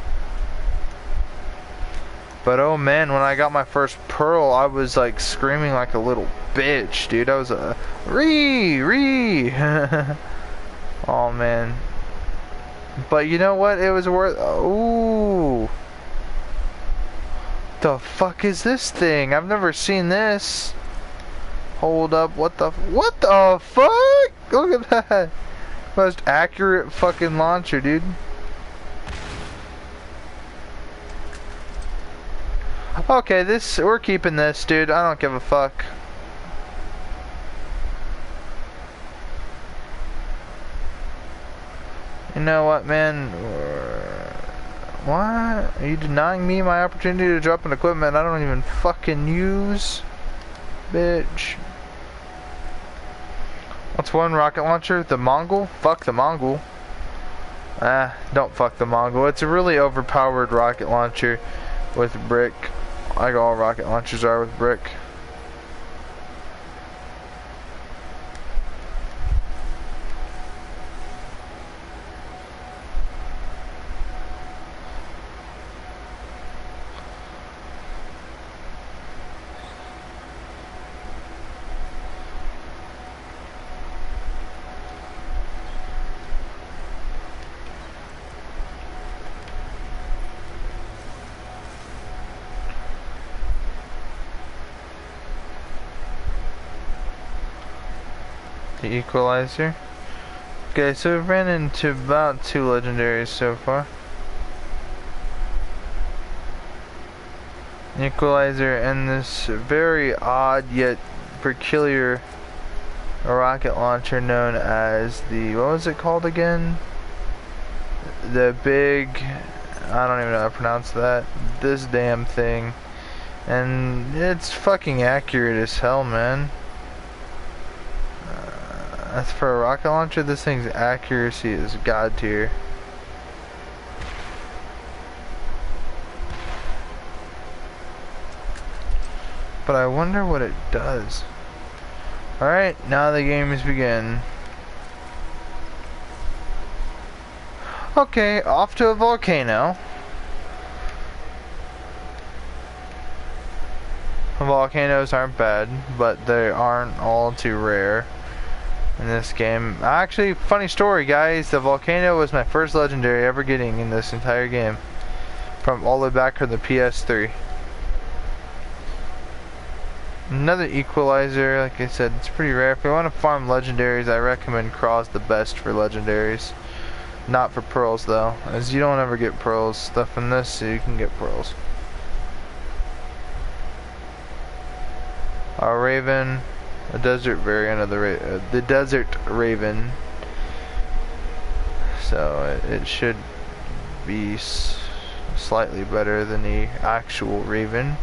But oh man, when I got my first pearl, I was like screaming like a little bitch, dude. I was a ree. Oh man. But you know what? It was worth. Ooh. The fuck is this thing? I've never seen this. Hold up. What the fuck? Look at that. Most accurate fucking launcher, dude. Okay, we're keeping this, dude. I don't give a fuck. You know what, man? What? Are you denying me my opportunity to drop an equipment I don't even fucking use? Bitch. What's one rocket launcher? The Mongol? Fuck the Mongol. Don't fuck the Mongol. It's a really overpowered rocket launcher with brick. Like all rocket launchers are with brick. The equalizer. Okay, so we've ran into about 2 legendaries so far. Equalizer and this very odd yet peculiar rocket launcher known as the, what was it called again? The big, I don't even know how to pronounce that. This damn thing. And it's fucking accurate as hell, man. As for a rocket launcher, this thing's accuracy is god tier. But I wonder what it does. Alright, now the games begin. Okay, off to a volcano. Volcanoes aren't bad, but they aren't all too rare in this game. Actually, funny story, guys. The volcano was my first legendary ever getting in this entire game. From all the way back from the PS3. Another equalizer, like I said, it's pretty rare. If you want to farm legendaries, I recommend Craw's the best for legendaries. Not for pearls though, as you don't ever get pearls. Stuff in this, so you can get pearls. A raven, a desert variant of the desert raven. So it should be slightly better than the actual raven.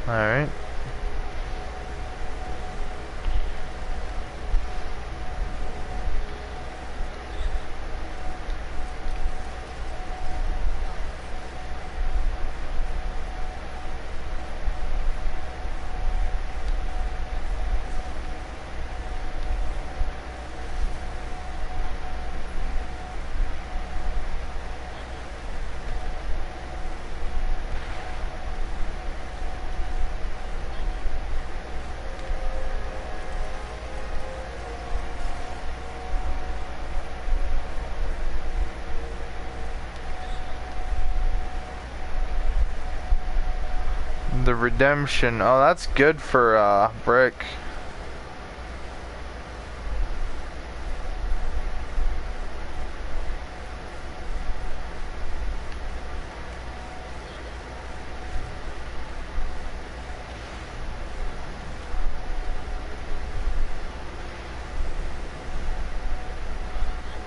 Alright. The redemption. Oh, that's good for brick.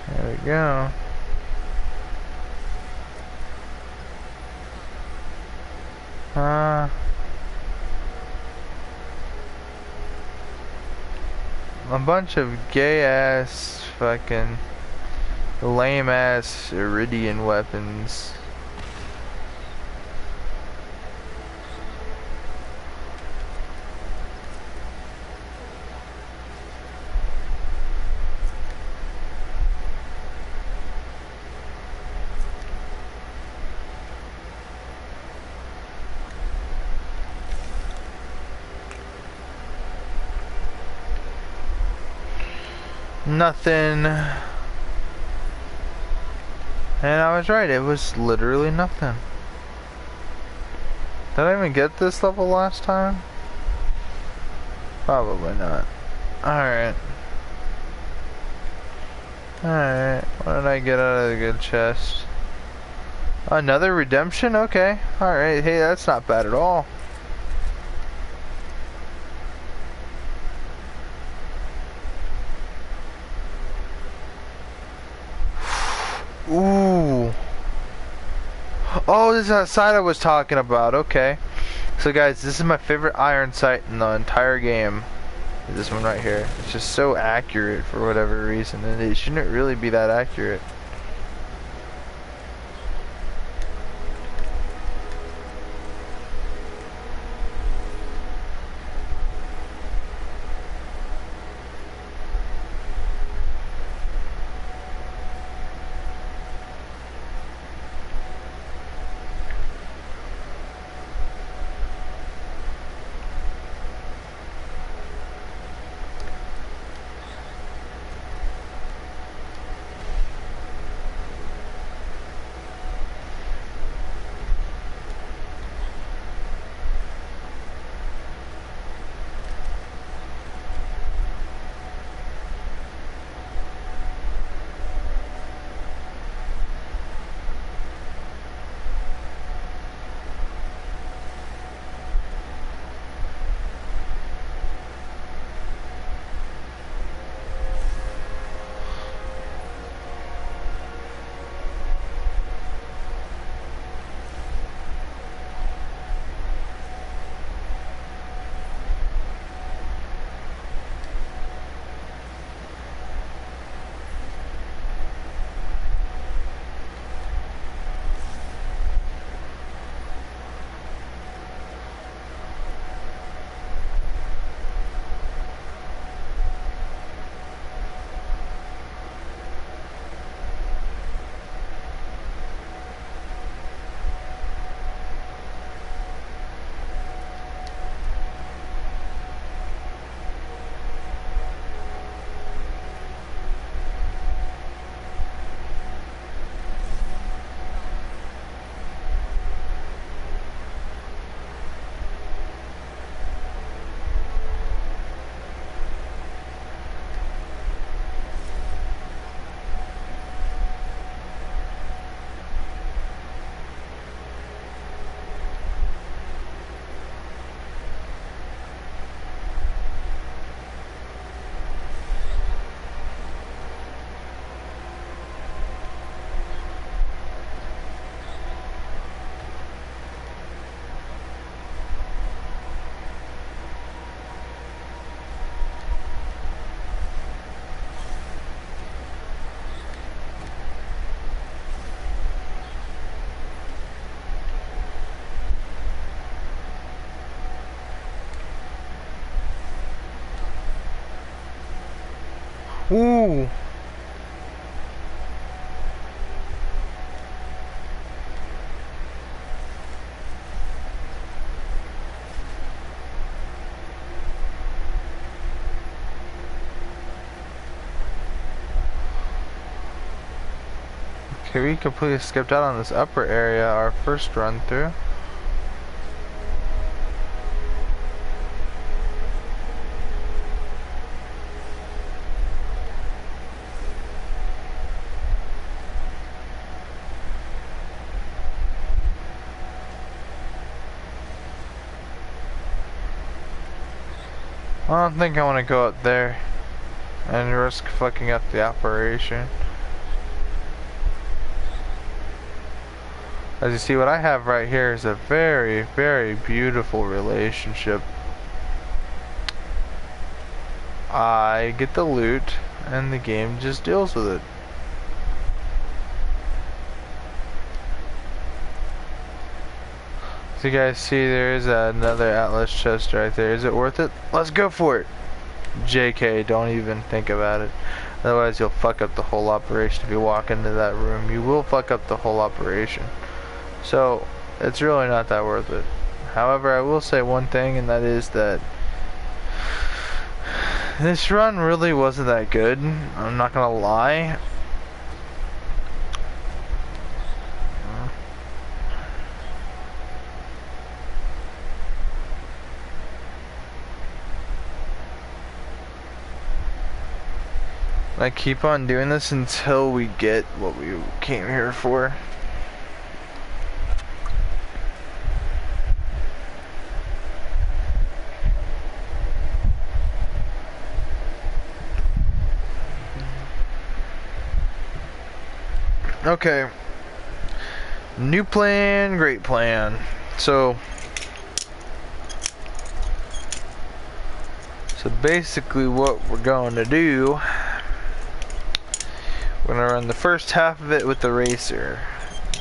There we go. A bunch of gay ass fucking lame ass Iridian weapons. Nothing. And I was right, it was literally nothing. Did I even get this level last time? Probably not. Alright. Alright, what did I get out of the good chest? Another redemption? Okay. Alright, hey, that's not bad at all. Ooh. Oh, this is that site I was talking about. Okay. So guys, this is my favorite iron sight in the entire game. This one right here. It's just so accurate for whatever reason, and it shouldn't really be that accurate. Ooh. Okay, we completely skipped out on this upper area our first run through. I don't think I want to go up there and risk fucking up the operation. As you see, what I have right here is a very, very beautiful relationship. I get the loot, and the game just deals with it. So you guys see, there is another Atlas chest right there. Is it worth it? Let's go for it! JK, don't even think about it. Otherwise you'll fuck up the whole operation. If you walk into that room, you will fuck up the whole operation. So, it's really not that worth it. However, I will say one thing, and that is that This run really wasn't that good, I'm not gonna lie. I keep on doing this until we get what we came here for. Okay. New plan, great plan. So basically what we're going to do, we're going to run the first half of it with the racer.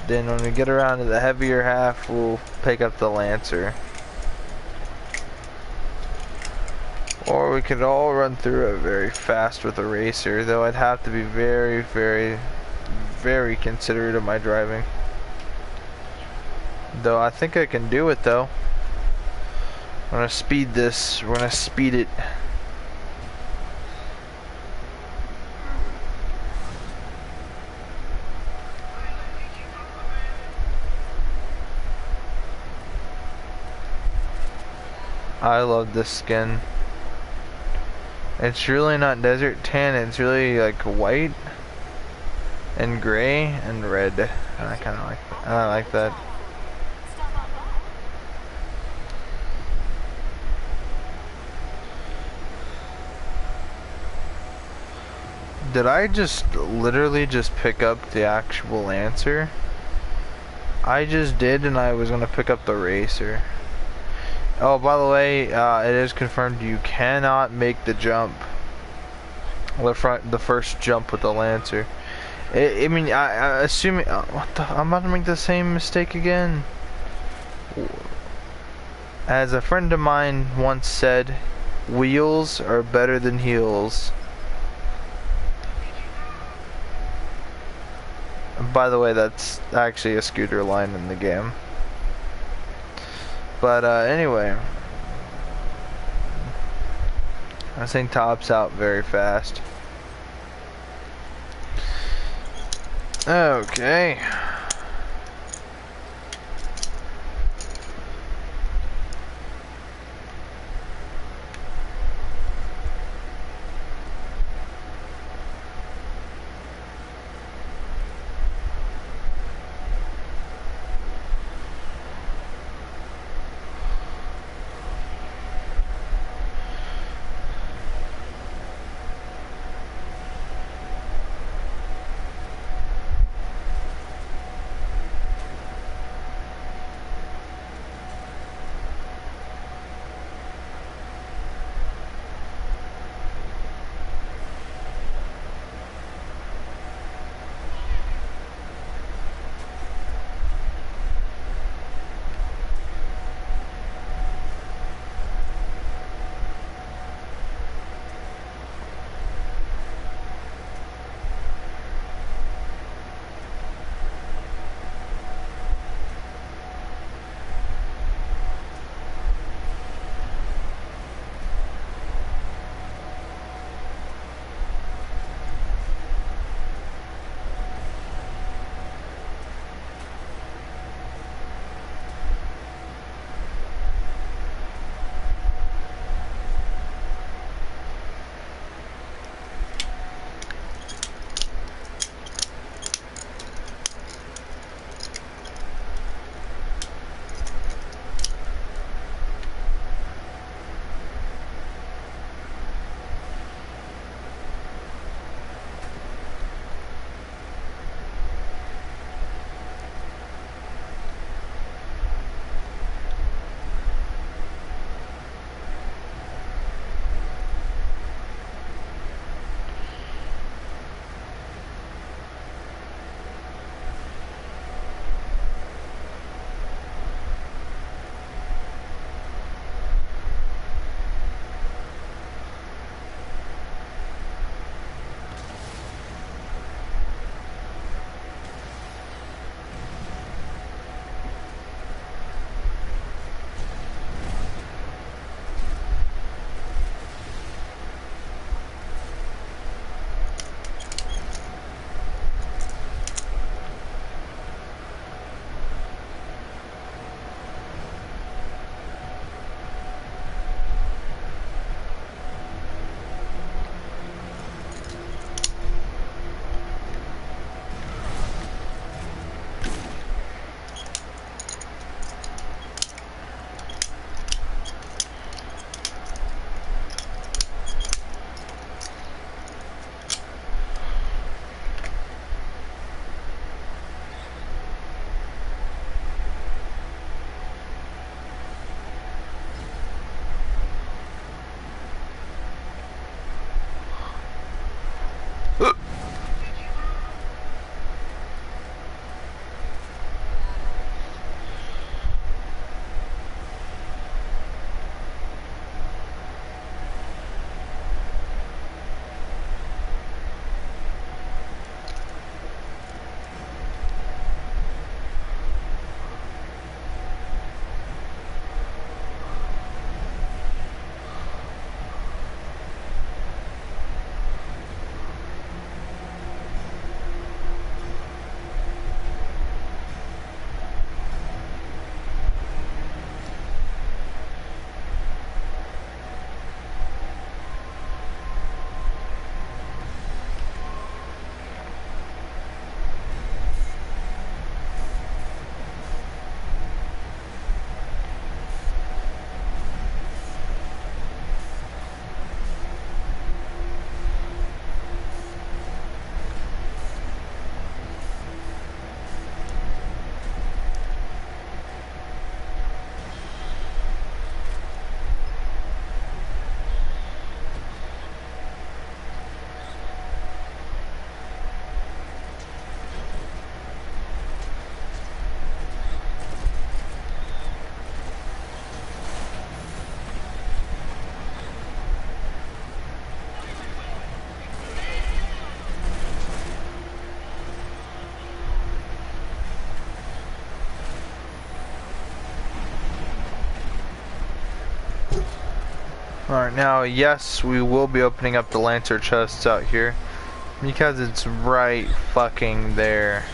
Then when we get around to the heavier half, we'll pick up the Lancer. Or we could all run through it very fast with the racer, though I'd have to be very, very, very considerate of my driving. Though I think I can do it though. I'm gonna speed this, we're gonna speed it. I love this skin. It's really not desert tan, it's really like white and gray and red. And I kinda like that. I like that. Did I just literally just pick up the actual Lancer? I just did, and I was gonna pick up the racer. Oh, by the way, it is confirmed you cannot make the jump. The first jump with the Lancer. I mean, I assume. What the? I'm about to make the same mistake again. As a friend of mine once said, wheels are better than heels. By the way, that's actually a scooter line in the game. But anyway, this thing tops out very fast. Okay. Alright, now, yes, we will be opening up the Lancer chests out here. Because it's right fucking there.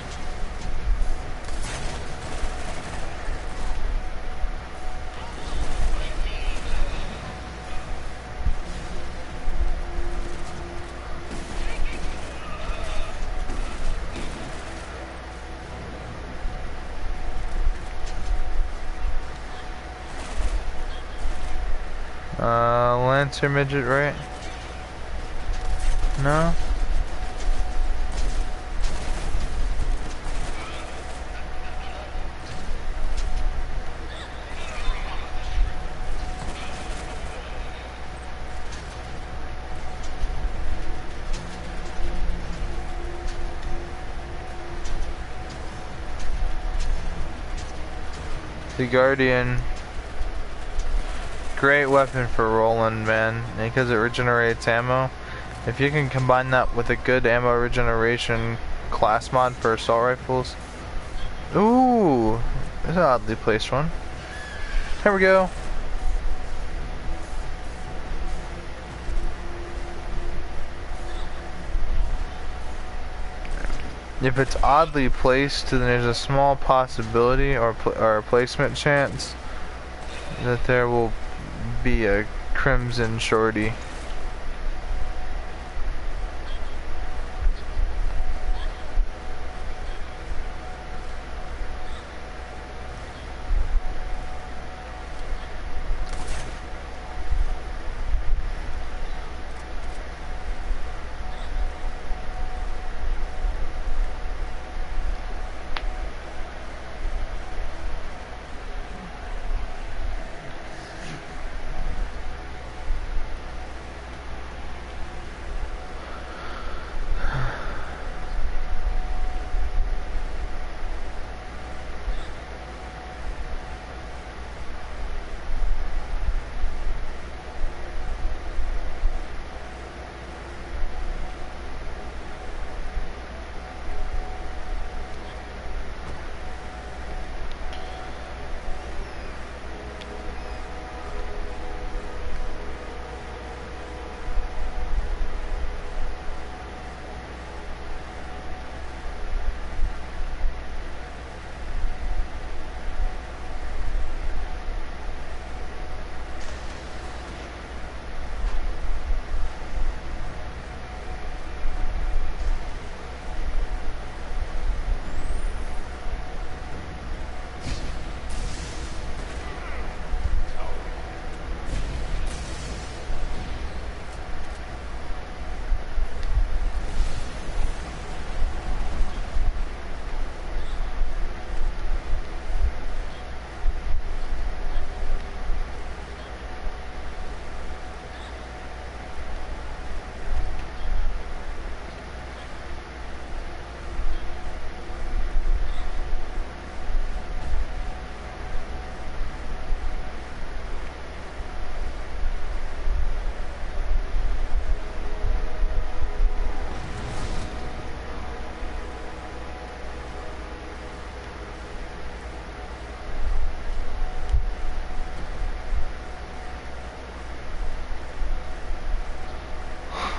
Lancer midget, right? No? The Guardian. Great weapon for rolling, man, because it regenerates ammo. If you can combine that with a good ammo regeneration class mod for assault rifles. Ooh, that's an oddly placed one. Here we go. If it's oddly placed, then there's a small possibility or a placement chance that there will be a crimson shorty.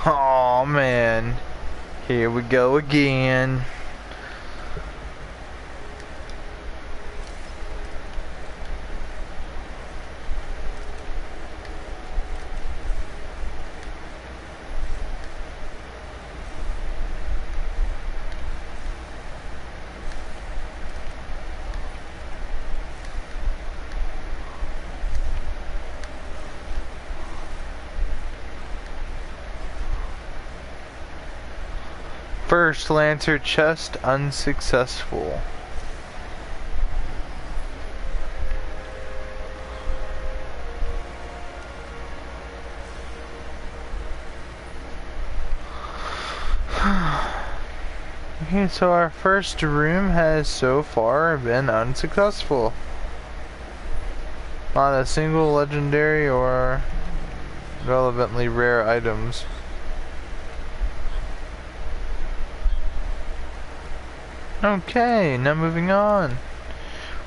Oh man, here we go again. First Lancer chest unsuccessful. Okay, so our first room has so far been unsuccessful. Not a single legendary or relevantly rare items. Okay, now moving on.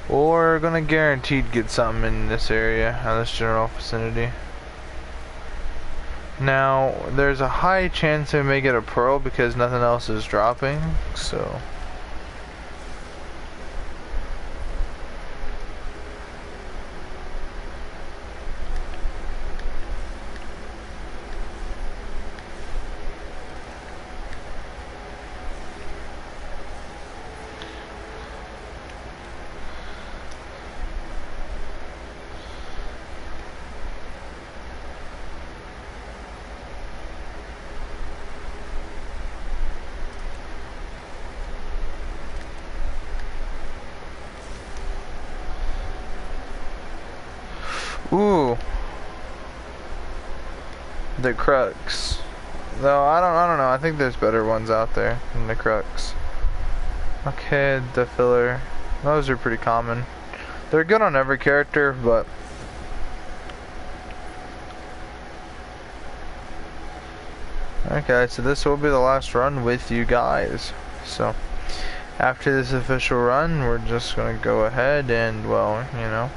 We're gonna guaranteed get something in this area, in this general vicinity. Now, there's a high chance I may get a pearl because nothing else is dropping, so... Ooh. The crux. Though I don't know. I think there's better ones out there than the crux. Okay, the filler. Those are pretty common. They're good on every character, but okay, so this will be the last run with you guys. So after this official run, we're just gonna go ahead and, well, you know,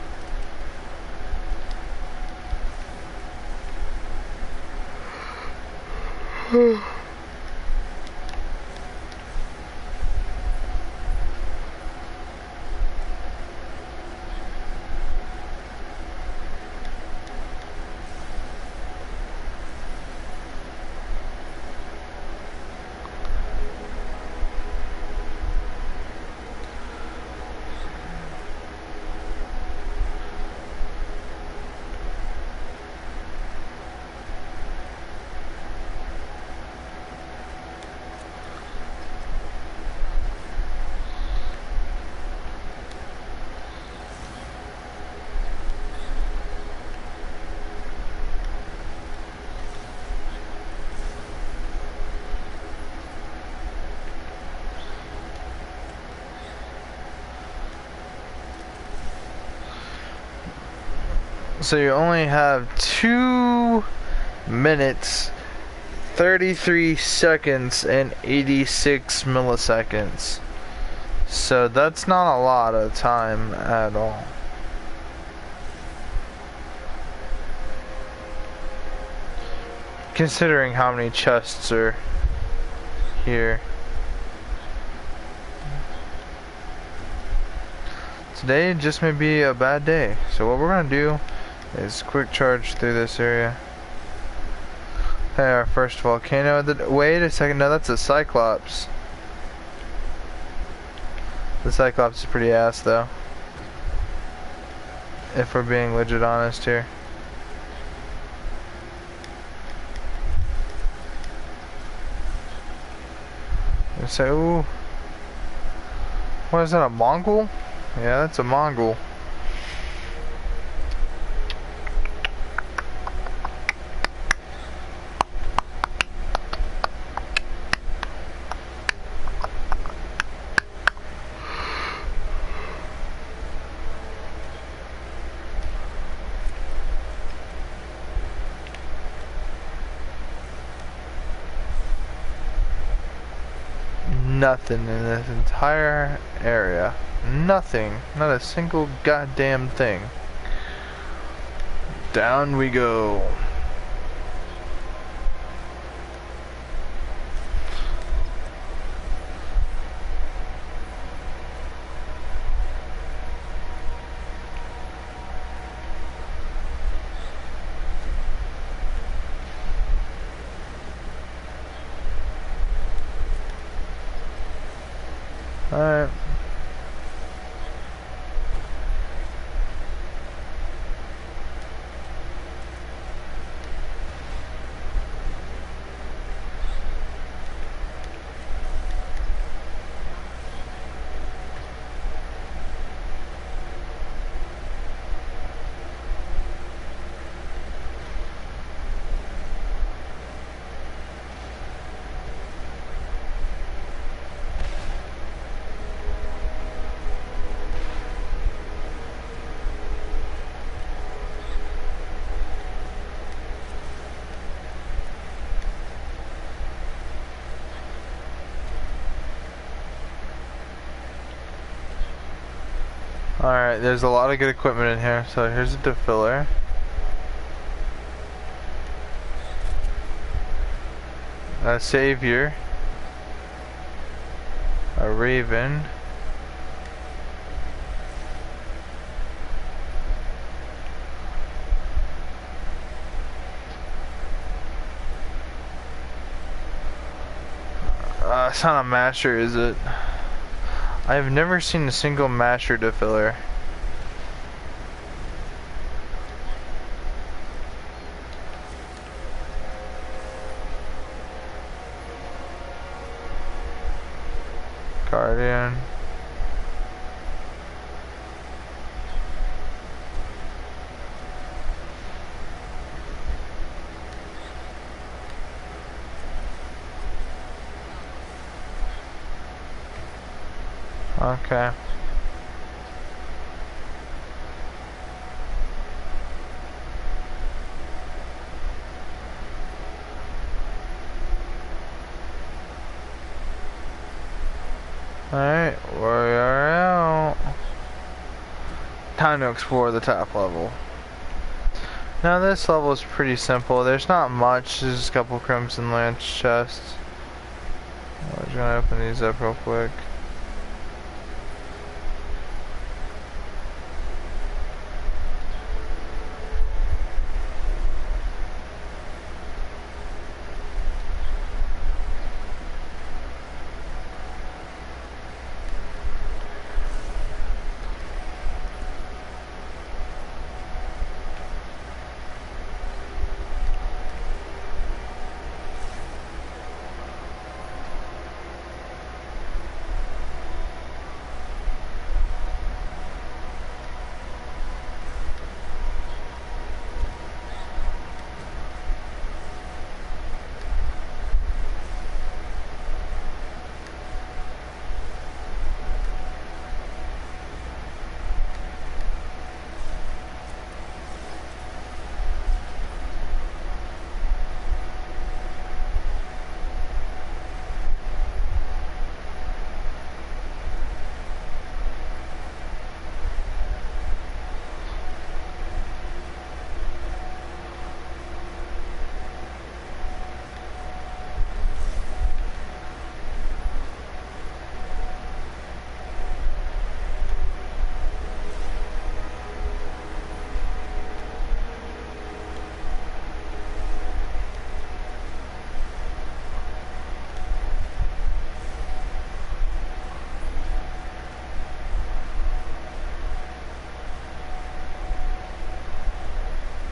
so you only have 2 minutes, 33 seconds, and 86 milliseconds. So that's not a lot of time at all. Considering how many chests are here. Today just may be a bad day. So what we're gonna do is quick charge through this area. Okay, our first volcano. Wait a second, no, that's a Cyclops. The Cyclops is pretty ass though, if we're being legit honest here. You say, ooh, what is that, a Mongol? Yeah, that's a Mongol. Nothing in this entire area. Nothing. Not a single goddamn thing. Down we go. Alright. Alright, there's a lot of good equipment in here. So here's a defiller. a savior, a raven, it's not a master, is it? I've never seen a single master defiller. Guardian. Okay. Alright, we are out. Time to explore the top level. Now this level is pretty simple. There's not much, there's just a couple Crimson Lance chests. We're just gonna open these up real quick.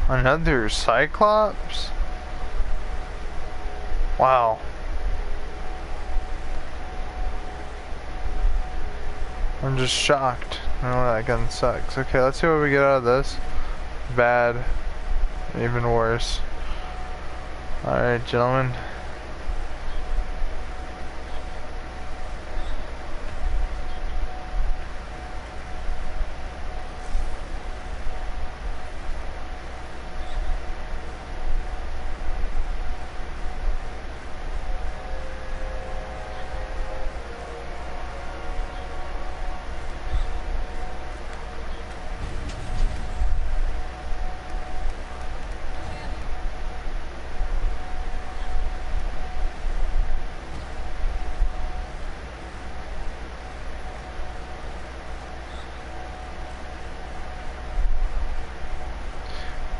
Another Cyclops? Wow. I'm just shocked. Oh, that gun sucks. Okay, let's see what we get out of this. Bad. Even worse. Alright, gentlemen.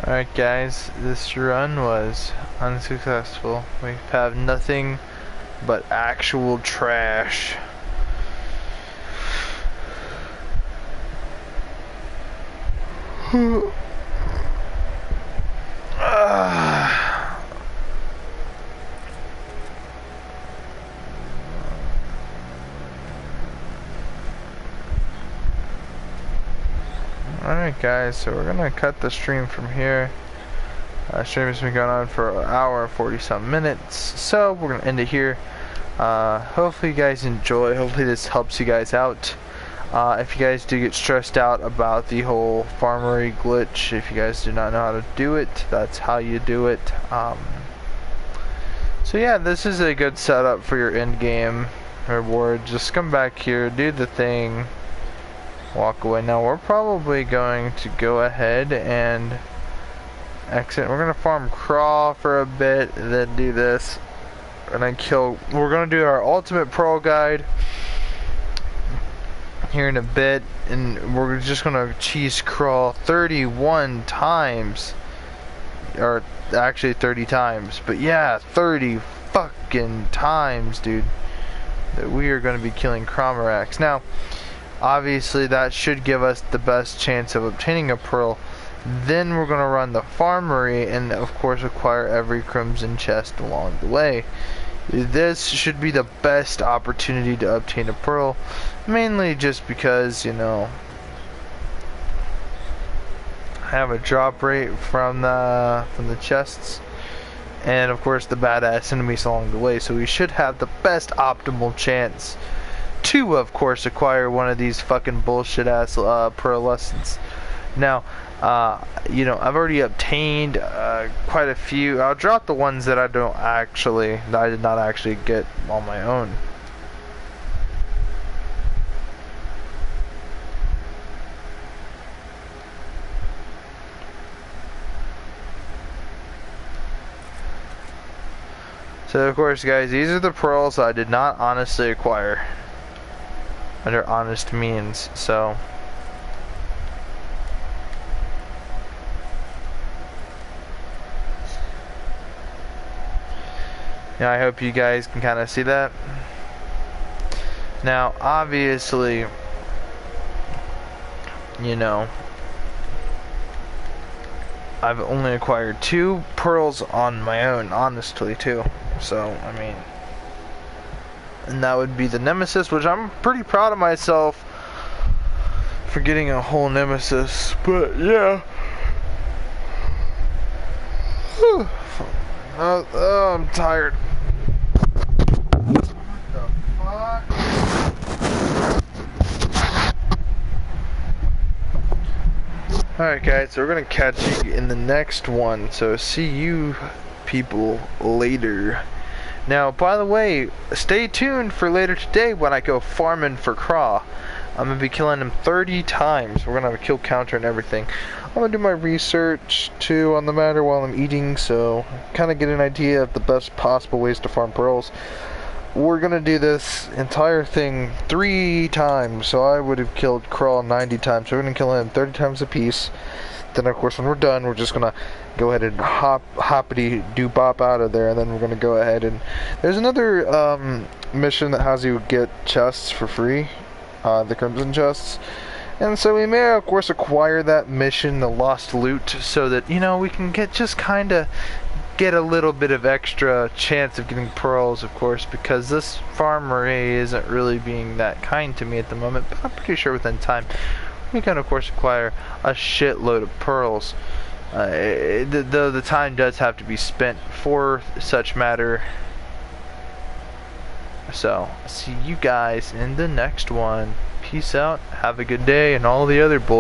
Alright guys, this run was unsuccessful. We have nothing but actual trash. Alright guys, so we're gonna cut the stream from here. Stream has been going on for an hour and 40 some minutes, so we're gonna end it here. Hopefully you guys enjoy, hopefully this helps you guys out. If you guys do get stressed out about the whole farmery glitch, if you guys do not know how to do it, that's how you do it. So yeah, this is a good setup for your end game reward. Just come back here, do the thing, walk away. Now we're probably going to go ahead and exit. We're gonna farm crawl for a bit and then do this and then kill. We're gonna do our ultimate pearl guide here in a bit, and we're just gonna cheese crawl 31 times, or actually 30 times, but yeah, 30 fucking times, dude, that we are gonna be killing Cromarax. Now, obviously that should give us the best chance of obtaining a pearl. Then we're gonna run the farmery and of course acquire every crimson chest along the way. This should be the best opportunity to obtain a pearl, mainly just because, you know, I have a drop rate from the chests, and of course the badass enemies along the way, so we should have the best optimal chance to, of course, acquire one of these fucking bullshit ass pearlescents. Now, you know, I've already obtained quite a few. I'll drop the ones that I did not actually get on my own. So of course, guys, these are the pearls I did not honestly acquire under honest means, so yeah, I hope you guys can kind of see that. Now, obviously, you know, I've only acquired 2 pearls on my own, honestly, too. So, I mean, and that would be the Nemesis, which I'm pretty proud of myself for getting a whole Nemesis, but yeah. I'm tired. What the fuck? Alright guys, so we're gonna catch you in the next one, so see you people later. Now, by the way, stay tuned for later today when I go farming for Craw. I'm gonna be killing him 30 times. We're gonna have a kill counter and everything. I'm gonna do my research too on the matter while I'm eating, so kind of get an idea of the best possible ways to farm pearls. We're gonna do this entire thing 3 times, so I would have killed Crawl 90 times. So we're gonna kill him 30 times a piece. Then of course when we're done, we're just gonna go ahead and hoppity do bop out of there, and then we're gonna go ahead and there's another mission that has you get chests for free, the crimson chests. And so we may of course acquire that mission, the lost loot, so that, you know, we can get just kinda get a little bit of extra chance of getting pearls, of course, because this farmery isn't really being that kind to me at the moment, but I'm pretty sure within time we can of course acquire a shitload of pearls. Though the time does have to be spent for such matter. So, see you guys in the next one. Peace out, have a good day, and all the other bull